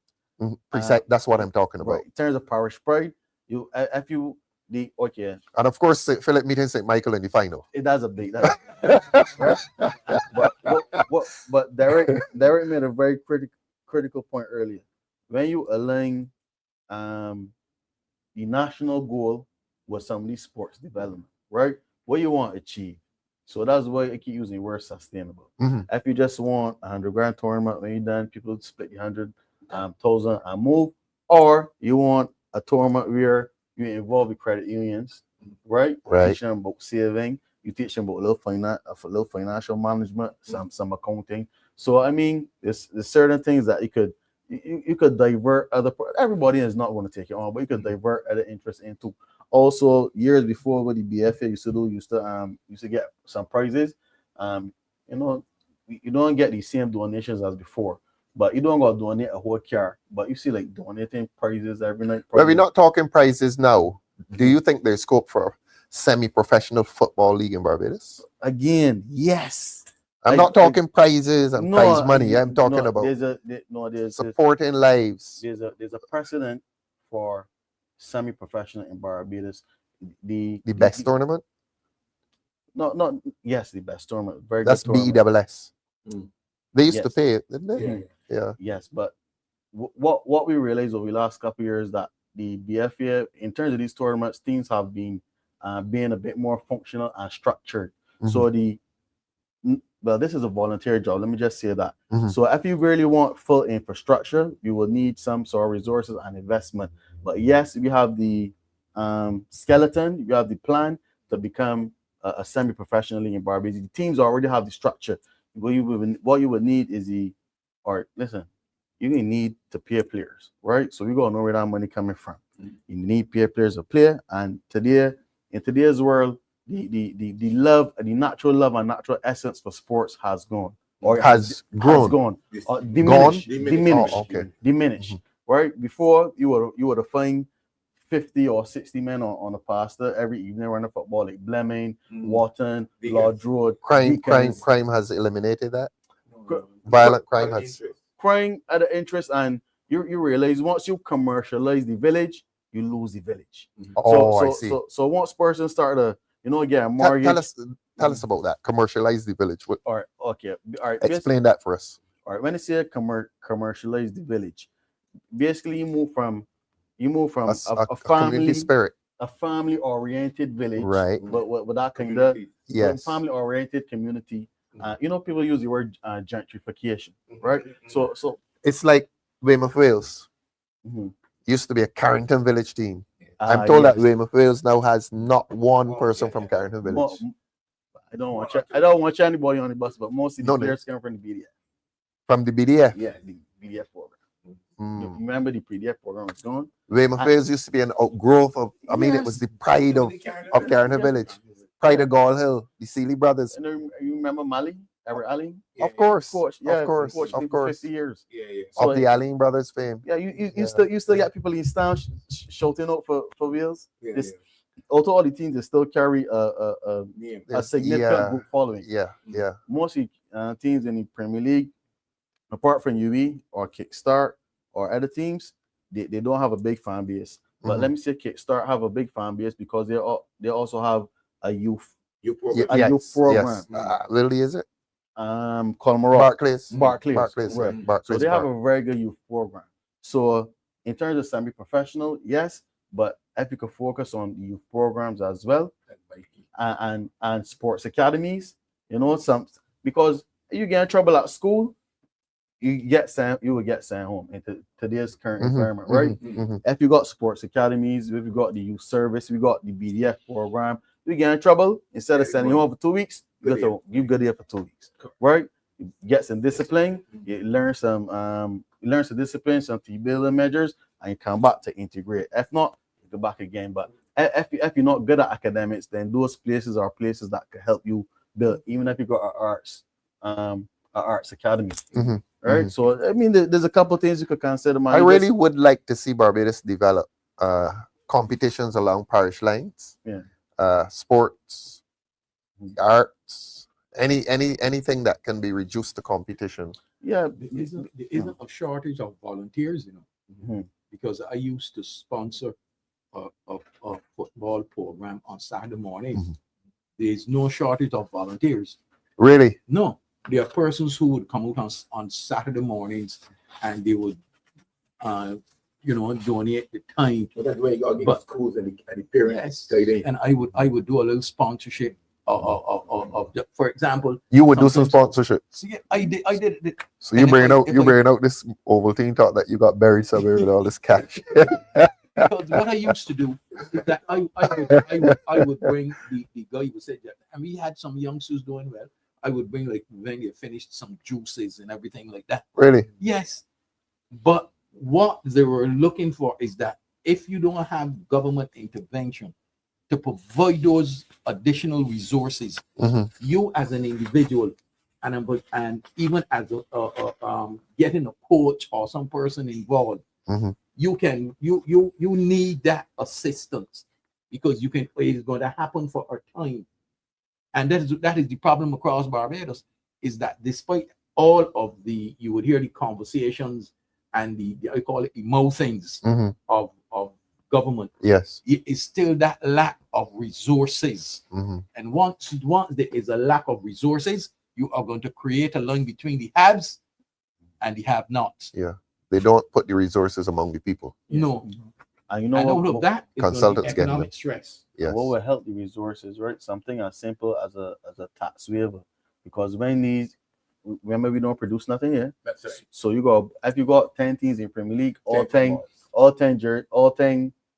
That's what I'm talking about. right? In terms of parish pride, And of course, Philip meeting St. Michael in the final. it does a big. Right? But Derek made a very critical point earlier. When you align the national goal with some of these sports development, right? What you want to achieve. So that's why I keep using the word sustainable. Mhm. If you just want 100 grand tournament, when you're done, people split the 100,000 and move, or you want a tournament where you involve the credit unions, right? Right. Teach them about saving, you teach them about little financial management, some accounting. So I mean, there's certain things that you could divert everybody is not going to take it on, but you could divert other interests into. Also, years before what the BFA used to get some prizes. You don't get the same donations as before. but you don't go donate a whole car. But you see, like donating prizes every night. But we're not talking prizes now. Do you think there's scope for semi-professional football league in Barbados? Again, yes. I'm not talking prizes and prize money. I'm talking about there's supporting lives. There's a precedent for semi-professional in Barbados. The best tournament? No, yes, the best tournament. Very That's good tournament. BESS. They used to pay it, didn't they? Yeah. Yes, but what we realized over the last couple of years that the BFA, in terms of these tournaments, teams have been being a bit more functional and structured. So this is a volunteer job. Let me just say that. So if you really want full infrastructure, you will need some sort of resources and investment. But yes, we have the skeleton, you have the plan to become a semi-professional league in Barbados. The teams already have the structure. What you would need is you need to pay players, right? So we gotta know where that money coming from. You need pay players to play, and in today's world, the natural love and natural essence for sports has gone, or has grown, diminished. Right? Before you would have find 50 or 60 men on a pasta every evening running football, like Bleming, Wharton, Lord Road. Crime has eliminated that. Violent crime has. Crime at the interest, and you realize once you commercialize the village, you lose the village. I see. So once person start to get a mortgage. Tell us about that. Commercialize the village. All right. Explain that for us. All right. When I say commercialize the village, basically you move from a family community spirit, a family oriented village, right? But with that kind of family oriented community. People use the word gentrification, right? So it's like Weymouth Wales used to be a Carrington Village team. I'm told that Weymouth Wales now has not one person from Carrington Village. I don't want anybody on the bus, but most of the players come from the BDF. From the BDF? Yeah, the BDF program. Remember the BDF program was gone? Weymouth Wales used to be an outgrowth of, it was the pride of Carrington Village. Pride of Gall Hill, the Seeley brothers. And you remember Mali, Alleyne? Of course. 50 years. So, of the Alleyne brothers fame. Yeah, you still get people in town shouting out for Wales. Although all the teams, they still carry a significant group following. Mostly teams in the Premier League, apart from UE or Kickstart or other teams, they don't have a big fan base. But let me say Kickstart have a big fan base because they also have a youth program. Lily, is it? Colmaro. Barclays. Right. Barclays. So they have a very good youth program. So in terms of semi-professional, yes, but if you could focus on youth programs as well, and sports academies, because you get in trouble at school, you will get sent home into today's current environment, right? If you got sports academies, if you got the youth service, we got the BDF program, you get in trouble, instead of sending you home for 2 weeks, you go there for 2 weeks, right? You get some discipline, you learn some discipline, some team building measures, and you come back to integrate. If not, you go back again. But if you're not good at academics, then those places are places that can help you build, even if you got an arts academy. Right? So there's a couple of things you could consider. I really would like to see Barbados develop competitions along parish lines. Sports, arts, anything that can be reduced to competition. There isn't a shortage of volunteers, because I used to sponsor a football program on Saturday mornings. There's no shortage of volunteers. Really? No. There are persons who would come out on Saturday mornings and they would donate the time. Well, that's where you gotta get schools and the parents. And I would do a little sponsorship of for example. You would do some sponsorship. See, I did. So you bring out this Ovaltine talk that you got buried somewhere with all this cash. Because what I used to do is that I would bring the guy who said that, and we had some youngsters doing well. I would bring, like, when they finished, some juices and everything like that. Really? Yes. But what they were looking for is that if you don't have government intervention to provide those additional resources, you as an individual and even as getting a coach or some person involved, you need that assistance, because it's going to happen for a time. And that is the problem across Barbados, is that despite all of you would hear the conversations and the I call it the mouthings of government. Yes. It is still that lack of resources. And once there is a lack of resources, you are going to create a line between the haves and the have-nots. Yeah. They don't put the resources among the people. No. And you know out of that is consultants going to be economic getting stress. Yes. What will help the resources, right? Something as simple as a tax waiver. Because when remember, we don't produce nothing here. That's right. So if you got 10 teams in Premier League, all 10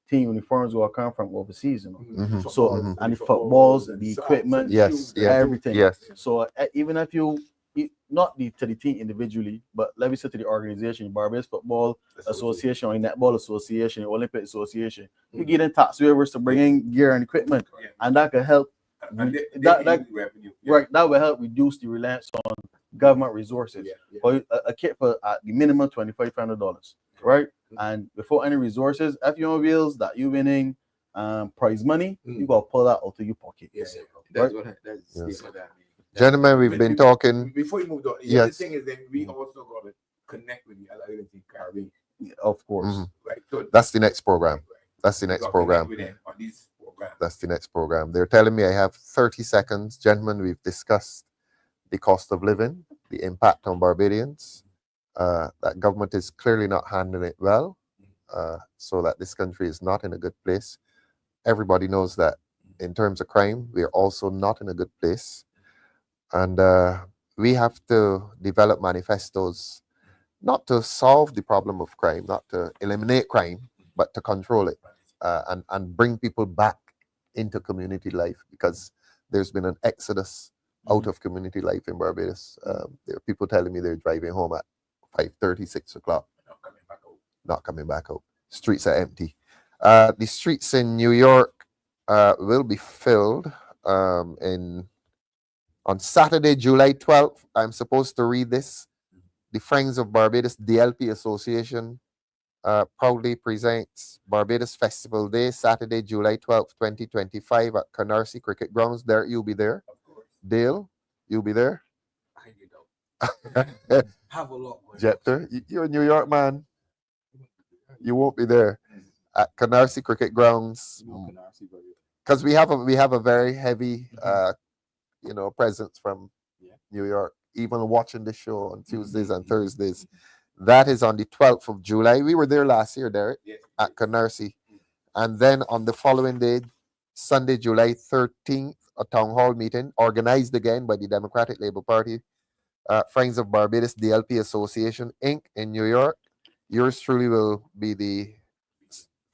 team uniforms will come from overseas, you know. So and the footballs, the equipment, everything. Yes. So even if you not to the team individually, but let me say to the organization, Barbados Football Association or Netball Association, Olympic Association, you get in tax waivers to bring in gear and equipment, and that can help. Right, that will help reduce the reliance on government resources. For a kit for at the minimum $2,500, right? And before any resources, if you wheels that you winning prize money, you gotta pull that out of your pocket. Yes, right? that's what that means. Gentlemen, we've been talking. Before you move on, Yes. the thing is that we also got to connect with the other Caribbean. Of course. Right. So That's the next program. That's the we next gotta program. connect with them on these programs. That's the next program. They're telling me I have 30 seconds. Gentlemen, we've discussed the cost of living, the impact on Barbadians. That government is clearly not handling it well, so that this country is not in a good place. Everybody knows that in terms of crime, we are also not in a good place. And we have to develop manifestos, not to solve the problem of crime, not to eliminate crime, but to control it and bring people back into community life, because there's been an exodus out of community life in Barbados. There are people telling me they're driving home at 5:30, 6 o'clock, not coming back out. Streets are empty. The streets in New York will be filled on Saturday, July 12th. I'm supposed to read this. The Friends of Barbados, DLP Association, proudly presents Barbados Festival Day, Saturday, July 12th, 2025 at Canarsie Cricket Grounds. There, you'll be there. Dale, you'll be there. Have a lot. Jepter, you're a New York man. You won't be there at Canarsie Cricket Grounds, because we have a very heavy presence from New York, even watching the show on Tuesdays and Thursdays. That is on the 12th of July. We were there last year, Derek, at Canarsie. And then on the following day, Sunday, July 13th, a town hall meeting organized again by the Democratic Labour Party, Friends of Barbados, DLP Association, Inc. in New York. Yours truly will be the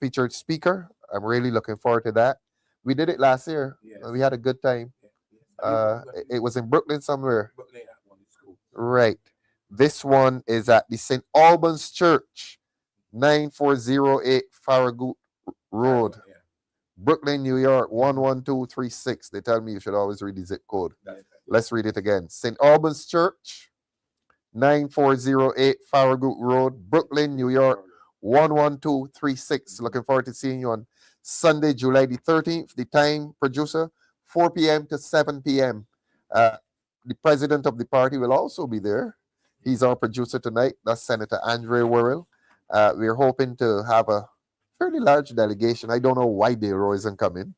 featured speaker. I'm really looking forward to that. We did it last year. We had a good time. It was in Brooklyn somewhere. Right. This one is at the St. Albans Church, 9408 Farragut Road, Brooklyn, New York, 11236. They tell me you should always read the zip code. Let's read it again. St. Albans Church, 9408 Farragut Road, Brooklyn, New York, 11236. Looking forward to seeing you on Sunday, July the 13th. The time, producer, 4 p.m. to 7 p.m. The president of the party will also be there. He's our producer tonight. That's Senator Andre Worrell. We're hoping to have a fairly large delegation. I don't know why Rowe isn't coming.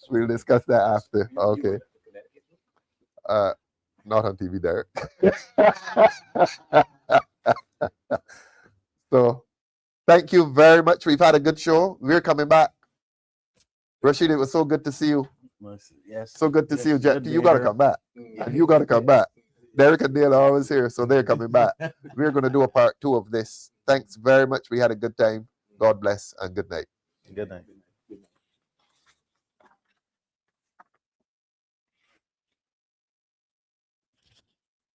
We'll discuss that after. Okay. Not on TV, Derek. So, thank you very much. We've had a good show. We're coming back. Rasheed, it was so good to see you. Yes. So good to see you, Jepter. You got to come back. You got to come back. Derek and Dale are always here, so they're coming back. We're going to do a part 2 of this. Thanks very much. We had a good time. God bless and good night. Good night.